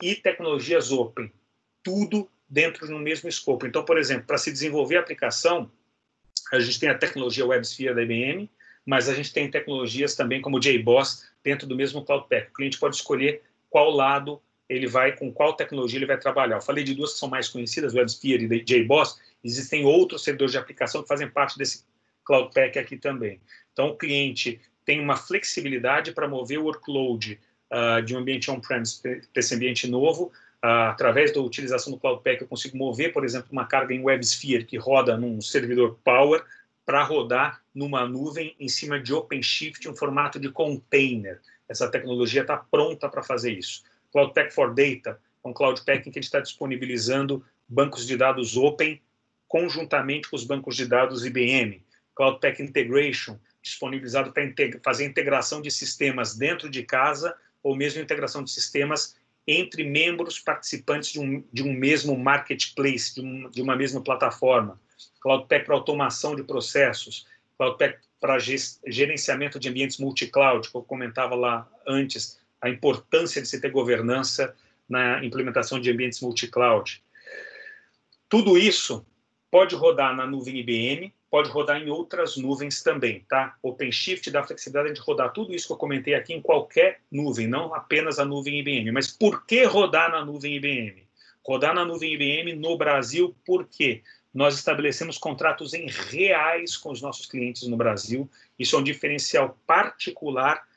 e tecnologias Open, tudo dentro de um mesmo escopo. Então, por exemplo, para se desenvolver a aplicação, a gente tem a tecnologia WebSphere da IBM, mas a gente tem tecnologias também como JBoss dentro do mesmo Cloud Tech. O cliente pode escolher qual lado ele vai, com qual tecnologia ele vai trabalhar. Eu falei de duas que são mais conhecidas, WebSphere e JBoss. Existem outros servidores de aplicação que fazem parte desse Cloud Tech aqui também. Então, o cliente tem uma flexibilidade para mover o workload de um ambiente on-premise para esse ambiente novo. Através da utilização do Cloud Tech, eu consigo mover, por exemplo, uma carga em WebSphere que roda num servidor Power para rodar numa nuvem em cima de OpenShift, um formato de container. Essa tecnologia está pronta para fazer isso. Cloud Tech for Data, um Cloud Tech em que a gente está disponibilizando bancos de dados Open conjuntamente com os bancos de dados IBM. Cloud Tech Integration, disponibilizado para fazer integração de sistemas dentro de casa ou mesmo integração de sistemas entre membros participantes de um mesmo marketplace, de uma mesma plataforma. Cloud Tech para automação de processos, Cloud Tech para gerenciamento de ambientes multi-cloud, que eu comentava lá antes, a importância de se ter governança na implementação de ambientes multi-cloud. Tudo isso pode rodar na nuvem IBM, pode rodar em outras nuvens também, tá? OpenShift dá a flexibilidade de rodar tudo isso que eu comentei aqui em qualquer nuvem, não apenas a nuvem IBM. Mas por que rodar na nuvem IBM? Rodar na nuvem IBM no Brasil, por quê? Nós estabelecemos contratos em reais com os nossos clientes no Brasil. Isso é um diferencial particular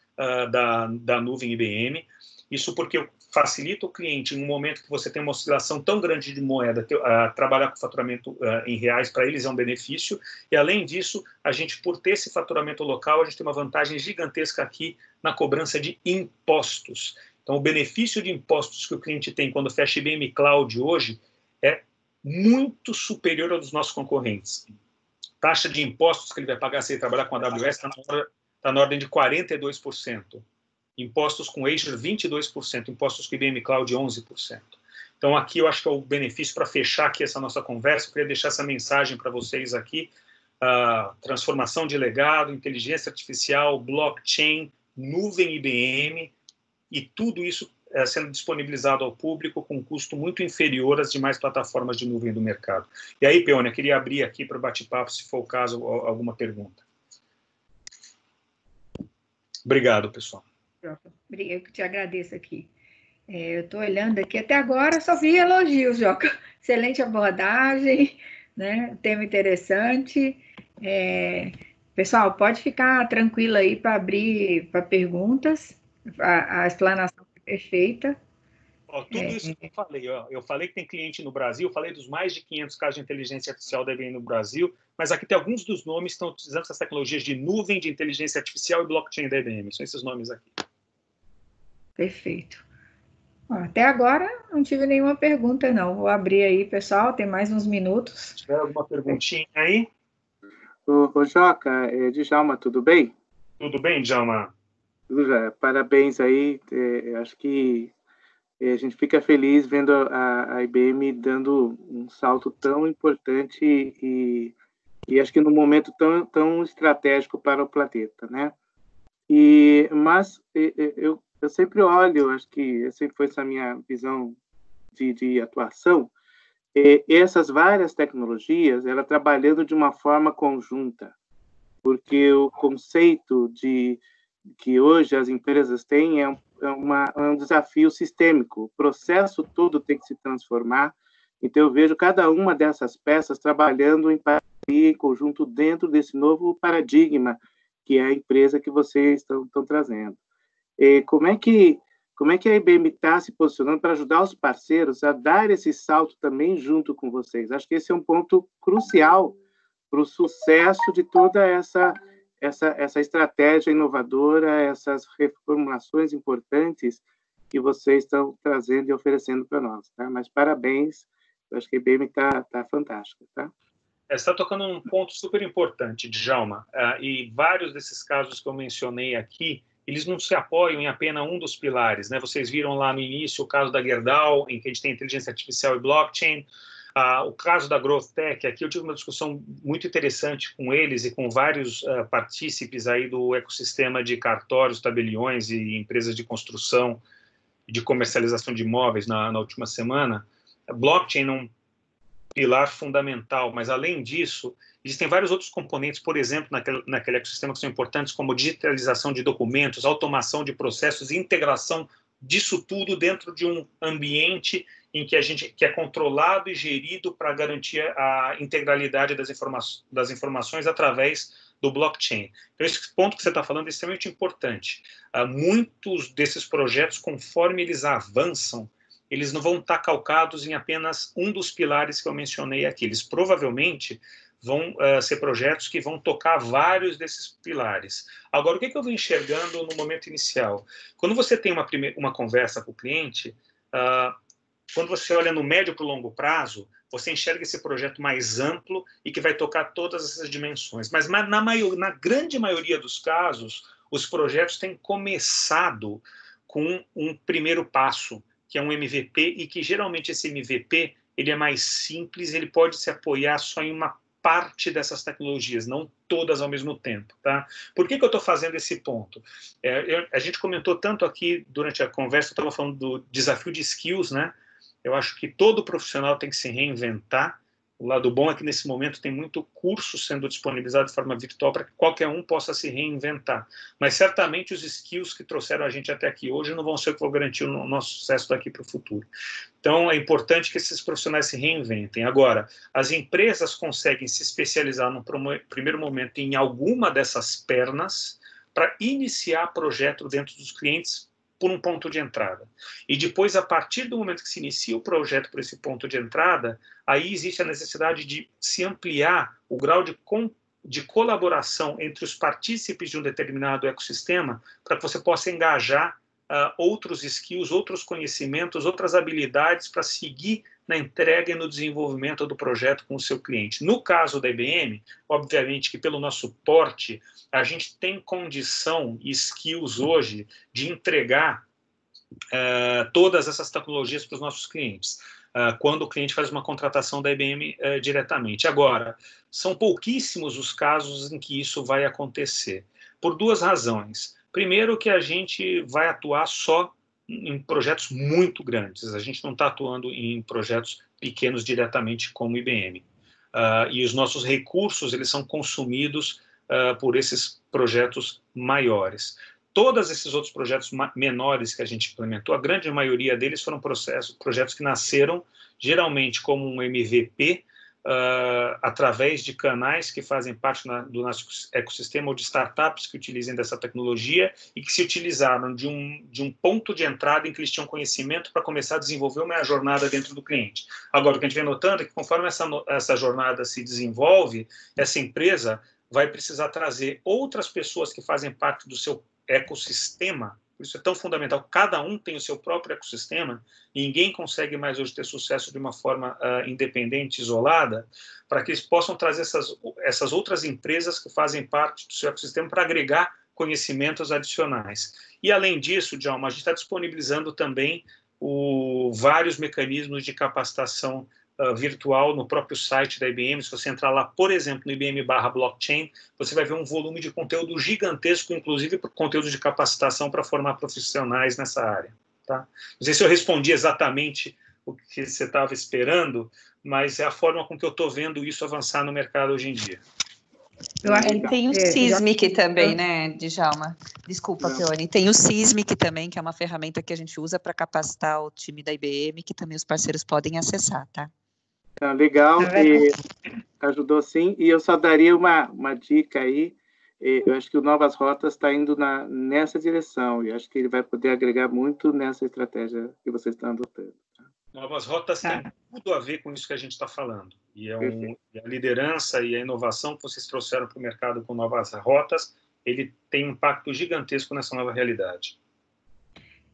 da nuvem IBM. Isso porque eu facilita o cliente, em um momento que você tem uma oscilação tão grande de moeda, trabalhar com faturamento em reais, para eles é um benefício, e além disso, a gente, por ter esse faturamento local, a gente tem uma vantagem gigantesca aqui na cobrança de impostos. Então, o benefício de impostos que o cliente tem quando fecha IBM Cloud hoje é muito superior ao dos nossos concorrentes. Taxa de impostos que ele vai pagar se ele trabalhar com a AWS está na ordem de 42%. Impostos com Azure, 22%. Impostos com IBM Cloud, 11%. Então, aqui eu acho que é o benefício para fechar aqui essa nossa conversa. Eu queria deixar essa mensagem para vocês aqui. Transformação de legado, inteligência artificial, blockchain, nuvem IBM, e tudo isso sendo disponibilizado ao público com um custo muito inferior às demais plataformas de nuvem do mercado. E aí, Peônia, queria abrir aqui para o bate-papo, se for o caso, alguma pergunta. Obrigado, pessoal. Eu que te agradeço aqui. Eu estou olhando aqui, até agora só vi elogios, Joca. Excelente abordagem, né? Tema interessante. Pessoal, pode ficar tranquilo aí para abrir para perguntas. A explanação foi perfeita. Tudo isso que eu falei, eu falei que tem cliente no Brasil, falei dos mais de 500 casos de inteligência artificial da IBM no Brasil, mas aqui tem alguns dos nomes que estão utilizando essas tecnologias de nuvem, de inteligência artificial e blockchain da IBM. São esses nomes aqui. Perfeito. Até agora não tive nenhuma pergunta, não. Vou abrir aí, pessoal, tem mais uns minutos. Se tiver alguma perguntinha aí? Ô Joca, Djalma, tudo bem? Tudo bem, Djalma? Parabéns aí, acho que a gente fica feliz vendo a IBM dando um salto tão importante e acho que num momento tão estratégico para o planeta, né? Mas eu sempre olho, acho que sempre foi essa minha visão de atuação, essas várias tecnologias, ela trabalhando de uma forma conjunta, porque o conceito que hoje as empresas têm é um desafio sistêmico. O processo todo tem que se transformar. Então, eu vejo cada uma dessas peças trabalhando em parceria, em conjunto, dentro desse novo paradigma que é a empresa que vocês estão trazendo. Como é que a IBM está se posicionando para ajudar os parceiros a dar esse salto também junto com vocês? Acho que esse é um ponto crucial para o sucesso de toda essa estratégia inovadora, essas reformulações importantes que vocês estão trazendo e oferecendo para nós, tá? Mas parabéns, eu acho que a IBM está fantástica, tá? Você está tocando num ponto super importante, Djalma, e vários desses casos que eu mencionei aqui, eles não se apoiam em apenas um dos pilares, né? Vocês viram lá no início o caso da Gerdau, em que a gente tem inteligência artificial e blockchain. O caso da Growth Tech, aqui eu tive uma discussão muito interessante com eles e com vários partícipes aí do ecossistema de cartórios, tabeliões e empresas de construção e de comercialização de imóveis na última semana. A blockchain é um pilar fundamental, mas além disso, existem vários outros componentes, por exemplo, naquele ecossistema que são importantes, como digitalização de documentos, automação de processos e integração disso tudo dentro de um ambiente em que é controlado e gerido para garantir a integralidade das informações através do blockchain. Então, esse ponto que você está falando é extremamente importante. Muitos desses projetos, conforme eles avançam, eles não vão estar calcados em apenas um dos pilares que eu mencionei aqui. Eles provavelmente vão ser projetos que vão tocar vários desses pilares. Agora, o que eu vou enxergando no momento inicial? Quando você tem uma conversa com o cliente, quando você olha no médio para o longo prazo, você enxerga esse projeto mais amplo e que vai tocar todas essas dimensões. Mas na grande maioria dos casos, os projetos têm começado com um primeiro passo, que é um MVP, e que geralmente esse MVP ele é mais simples, ele pode se apoiar só em uma parte dessas tecnologias, não todas ao mesmo tempo, tá? Por que eu estou fazendo esse ponto? A gente comentou tanto aqui durante a conversa, eu estava falando do desafio de skills, né? Eu acho que todo profissional tem que se reinventar. O lado bom é que, nesse momento, tem muito curso sendo disponibilizado de forma virtual para que qualquer um possa se reinventar. Mas, certamente, os skills que trouxeram a gente até aqui hoje não vão ser o que vão garantir o nosso sucesso daqui para o futuro. Então, é importante que esses profissionais se reinventem. Agora, as empresas conseguem se especializar, no primeiro momento, em alguma dessas pernas para iniciar projeto dentro dos clientes por um ponto de entrada. E depois, a partir do momento que se inicia o projeto por esse ponto de entrada, aí existe a necessidade de se ampliar o grau de colaboração entre os partícipes de um determinado ecossistema para que você possa engajar outros skills, outros conhecimentos, outras habilidades para seguir na entrega e no desenvolvimento do projeto com o seu cliente. No caso da IBM, obviamente que pelo nosso porte, a gente tem condição e skills hoje de entregar todas essas tecnologias para os nossos clientes, quando o cliente faz uma contratação da IBM diretamente. Agora, são pouquíssimos os casos em que isso vai acontecer, por duas razões. Primeiro, que a gente vai atuar só em projetos muito grandes. A gente não está atuando em projetos pequenos diretamente como IBM. E os nossos recursos eles são consumidos por esses projetos maiores. Todos esses outros projetos menores que a gente implementou, a grande maioria deles foram projetos que nasceram geralmente como um MVP, através de canais que fazem parte do nosso ecossistema ou de startups que utilizem dessa tecnologia e que se utilizaram de um ponto de entrada em que eles tinham conhecimento para começar a desenvolver uma jornada dentro do cliente. Agora, o que a gente vem notando é que conforme essa jornada se desenvolve, essa empresa vai precisar trazer outras pessoas que fazem parte do seu ecossistema. Isso é tão fundamental. Cada um tem o seu próprio ecossistema e ninguém consegue mais hoje ter sucesso de uma forma independente, isolada, para que eles possam trazer essas outras empresas que fazem parte do seu ecossistema para agregar conhecimentos adicionais. E, além disso, Djalma, a gente está disponibilizando também vários mecanismos de capacitação virtual no próprio site da IBM. Se você entrar lá, por exemplo, no IBM/blockchain, você vai ver um volume de conteúdo gigantesco, inclusive por conteúdo de capacitação para formar profissionais nessa área. Tá? Não sei se eu respondi exatamente o que você estava esperando, mas é a forma com que eu estou vendo isso avançar no mercado hoje em dia. Tem o Sismic também, né, Djalma? Desculpa, Peone. Tem o Sismic também, que é uma ferramenta que a gente usa para capacitar o time da IBM, que também os parceiros podem acessar, tá? Legal, ajudou sim. E eu só daria uma dica aí. Eu acho que o Novas Rotas está indo nessa direção, e acho que ele vai poder agregar muito nessa estratégia que vocês estão adotando. Novas Rotas tem tudo a ver com isso que a gente está falando. E a liderança e a inovação que vocês trouxeram para o mercado com Novas Rotas, ele tem um impacto gigantesco nessa nova realidade.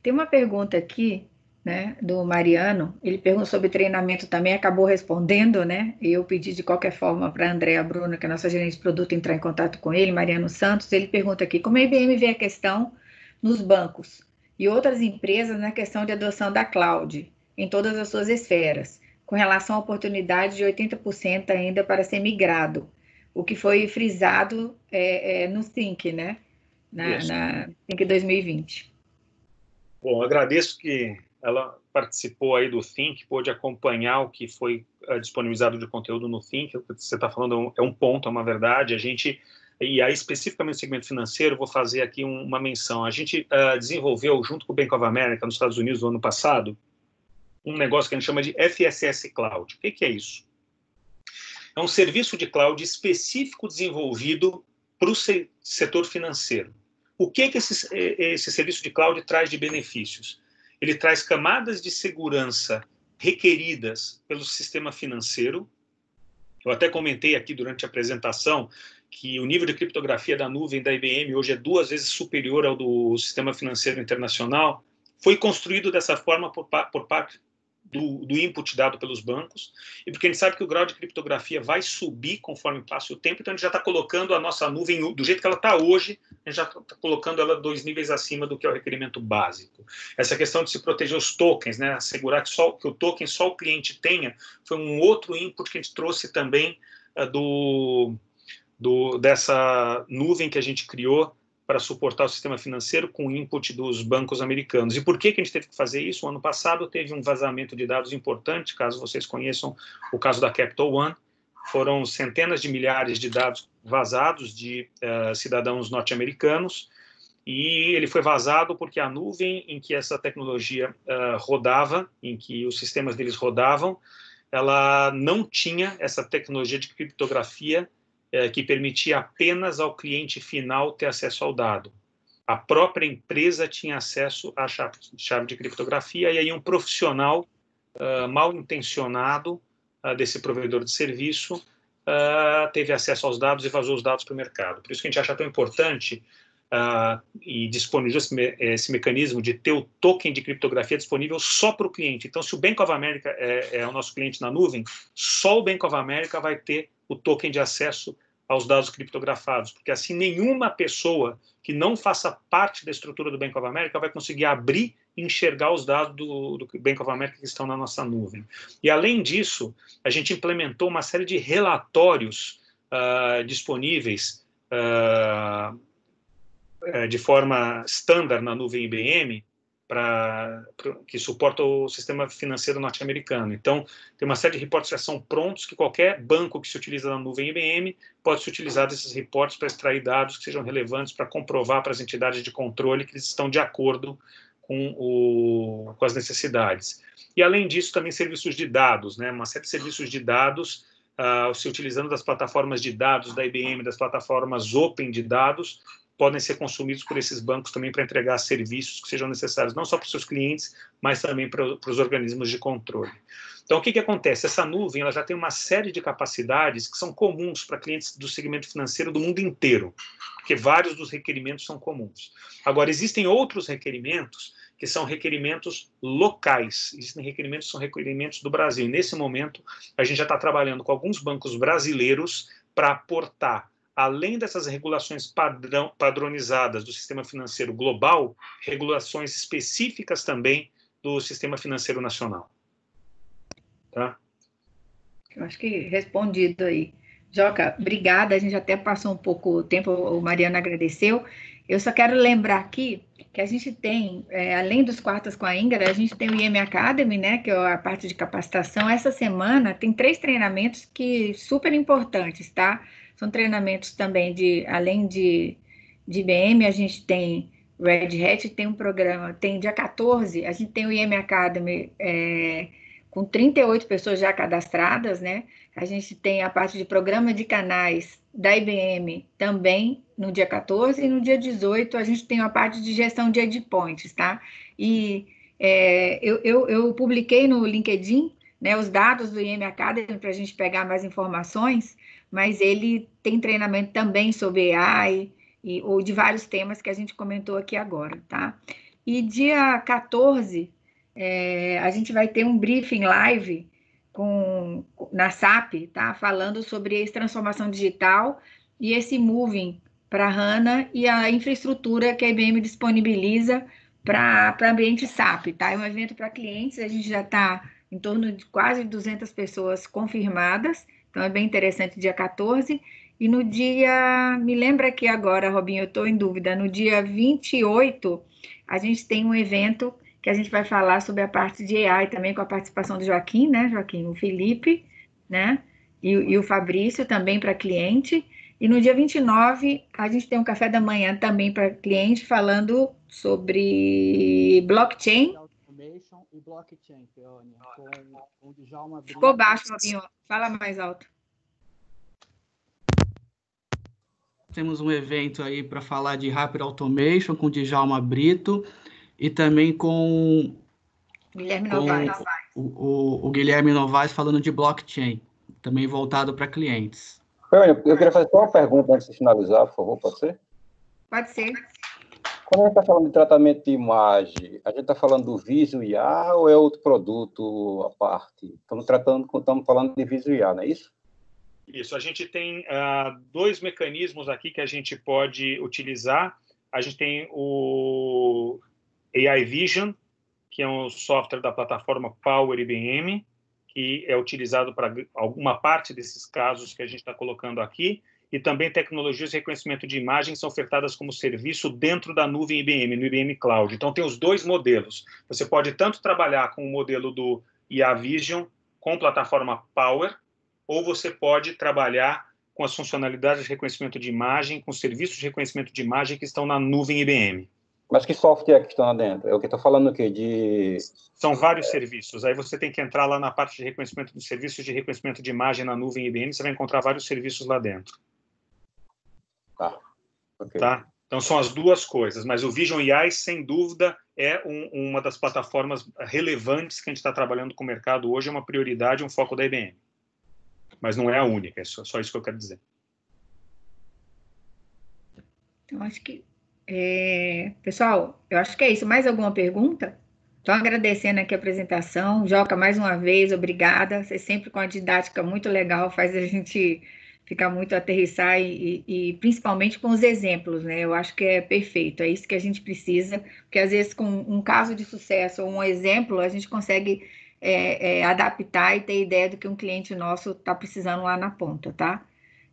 Tem uma pergunta aqui, né, do Mariano. Ele perguntou sobre treinamento também, acabou respondendo, né? E eu pedi de qualquer forma para a Andréa Bruna, que é a nossa gerente de produto, entrar em contato com ele, Mariano Santos. Ele pergunta aqui, como a IBM vê a questão nos bancos e outras empresas na questão de adoção da cloud em todas as suas esferas, com relação à oportunidade de 80% ainda para ser migrado, o que foi frisado no Think, né? Na Think 2020. Bom, agradeço que ela participou aí do Think, pôde acompanhar o que foi disponibilizado de conteúdo no Think. O que você está falando é um ponto, é uma verdade. E aí, especificamente no segmento financeiro, vou fazer aqui uma menção. A gente desenvolveu, junto com o Bank of America, nos Estados Unidos, no ano passado, um negócio que a gente chama de FSS Cloud. O que é isso? É um serviço de cloud específico desenvolvido para o setor financeiro. O que esse serviço de cloud traz de benefícios? Ele traz camadas de segurança requeridas pelo sistema financeiro. Eu até comentei aqui durante a apresentação que o nível de criptografia da nuvem da IBM hoje é 2 vezes superior ao do sistema financeiro internacional. Foi construído dessa forma por parte do input dado pelos bancos, e porque a gente sabe que o grau de criptografia vai subir conforme passa o tempo, então a gente já está colocando a nossa nuvem do jeito que ela está hoje, a gente já está colocando ela 2 níveis acima do que é o requerimento básico. Essa questão de se proteger os tokens, né, assegurar que o token só o cliente tenha, foi um outro input que a gente trouxe também dessa nuvem que a gente criou para suportar o sistema financeiro com o input dos bancos americanos. E por que a gente teve que fazer isso? O ano passado teve um vazamento de dados importante, caso vocês conheçam o caso da Capital One. Foram centenas de milhares de dados vazados de cidadãos norte-americanos, e ele foi vazado porque a nuvem em que essa tecnologia rodava, em que os sistemas deles rodavam, ela não tinha essa tecnologia de criptografia que permitia apenas ao cliente final ter acesso ao dado. a própria empresa tinha acesso à chave de criptografia, e aí um profissional mal intencionado desse provedor de serviço teve acesso aos dados e vazou os dados para o mercado. Por isso que a gente acha tão importante e disponibilizar esse mecanismo de ter o token de criptografia disponível só para o cliente. Então, se o Bank of America é o nosso cliente na nuvem, só o Bank of America vai ter o token de acesso aos dados criptografados, porque assim nenhuma pessoa que não faça parte da estrutura do Bank of America vai conseguir abrir e enxergar os dados do Bank of America que estão na nossa nuvem. E, além disso, a gente implementou uma série de relatórios disponíveis de forma standard na nuvem IBM, que suporta o sistema financeiro norte-americano. Então, tem uma série de reportes que já são prontos, que qualquer banco que se utiliza na nuvem IBM pode se utilizar desses reportes para extrair dados que sejam relevantes para comprovar para as entidades de controle que eles estão de acordo com as necessidades. E, além disso, também serviços de dados, né? Uma série de serviços de dados, se utilizando das plataformas de dados da IBM, das plataformas open de dados, podem ser consumidos por esses bancos também para entregar serviços que sejam necessários, não só para os seus clientes, mas também para os organismos de controle. Então, o que acontece? Essa nuvem ela já tem uma série de capacidades que são comuns para clientes do segmento financeiro do mundo inteiro, porque vários dos requerimentos são comuns. Agora, existem outros requerimentos que são requerimentos locais, existem requerimentos que são requerimentos do Brasil. E, nesse momento, a gente já está trabalhando com alguns bancos brasileiros para aportar, além dessas regulações padronizadas do sistema financeiro global, regulações específicas também do sistema financeiro nacional. Tá? Eu acho que respondido aí. Joca, obrigada, a gente até passou um pouco o tempo, o Mariano agradeceu. Eu só quero lembrar aqui que a gente tem, além dos quartos com a Ingrid, a gente tem o IM Academy, né, que é a parte de capacitação. Essa semana tem 3 treinamentos que super importantes, tá? São treinamentos também além de IBM, a gente tem Red Hat, tem um programa, tem dia 14, a gente tem o IM Academy com 38 pessoas já cadastradas, né? A gente tem a parte de programa de canais da IBM também no dia 14, e no dia 18 a gente tem a parte de gestão de endpoints, tá? E eu publiquei no LinkedIn, né, os dados do IM Academy para a gente pegar mais informações, mas ele tem treinamento também sobre AI ou de vários temas que a gente comentou aqui agora, tá? E dia 14, a gente vai ter um briefing live na SAP, tá? Falando sobre essa transformação digital e esse moving para a HANA e a infraestrutura que a IBM disponibiliza para ambiente SAP, tá? É um evento para clientes, a gente já está em torno de quase 200 pessoas confirmadas, então é bem interessante, dia 14. E no dia, me lembra aqui agora, Robinho, eu estou em dúvida, no dia 28, a gente tem um evento que a gente vai falar sobre a parte de AI também, com a participação do Joaquim, né, Joaquim? O Felipe, né? E o Fabrício também para cliente. E no dia 29, a gente tem um café da manhã também para cliente, falando sobre blockchain. E blockchain, Peônia, com o Djalma Brito. Ficou baixo, Robinho. Fala mais alto. Temos um evento aí para falar de Hyper Automation com o Djalma Brito e também com Guilherme Novaes. O Guilherme Novaes falando de blockchain, também voltado para clientes. Peônia, eu queria fazer só uma pergunta antes de finalizar, por favor, pode ser? Pode ser. Quando a gente está falando de tratamento de imagem, a gente está falando do Visio IA ou é outro produto à parte? Estamos falando de Visio IA, não é isso? Isso, a gente tem 2 mecanismos aqui que a gente pode utilizar. A gente tem o AI Vision, que é um software da plataforma Power IBM, que é utilizado para alguma parte desses casos que a gente está colocando aqui, e também tecnologias de reconhecimento de imagens são ofertadas como serviço dentro da nuvem IBM, no IBM Cloud. Então, tem os 2 modelos. Você pode tanto trabalhar com o modelo do IA Vision, com plataforma Power, ou você pode trabalhar com as funcionalidades de reconhecimento de imagem, com serviços de reconhecimento de imagem que estão na nuvem IBM. Mas que software que estão lá dentro? É o que estou falando o quê? São vários serviços. Aí você tem que entrar lá na parte de reconhecimento dos serviços de reconhecimento de imagem na nuvem IBM, você vai encontrar vários serviços lá dentro. Tá. Okay. Tá? Então, são as duas coisas, mas o Vision AI, sem dúvida, é uma das plataformas relevantes que a gente está trabalhando com o mercado hoje, é uma prioridade, um foco da IBM. Mas não é a única, é só isso que eu quero dizer. Então, acho que... pessoal, eu acho que é isso. Mais alguma pergunta? Estou agradecendo aqui a apresentação. Joca, mais uma vez, obrigada. Você sempre com a didática muito legal, faz a gente ficar muito aterrissar e principalmente com os exemplos, né? Eu acho que é perfeito, é isso que a gente precisa, porque às vezes com um caso de sucesso ou um exemplo, a gente consegue adaptar e ter ideia do que um cliente nosso está precisando lá na ponta, tá?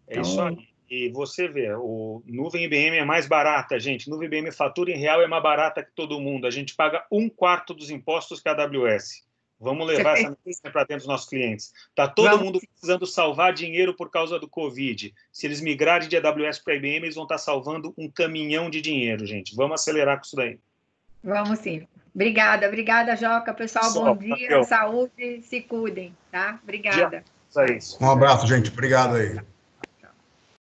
Então... É isso aí. E você vê, o nuvem IBM é mais barata, gente. Nuvem IBM fatura em real é mais barata que todo mundo. A gente paga 1/4 dos impostos que a AWS. Vamos levar essa notícia para dentro dos nossos clientes. Está todo mundo precisando salvar dinheiro por causa do Covid. Se eles migrarem de AWS para IBM, eles vão estar salvando um caminhão de dinheiro, gente. Vamos acelerar com isso daí. Vamos sim. Obrigada, Joca. Pessoal, bom dia, saúde, se cuidem, tá? Obrigada. É isso. Um abraço, gente. Obrigado aí.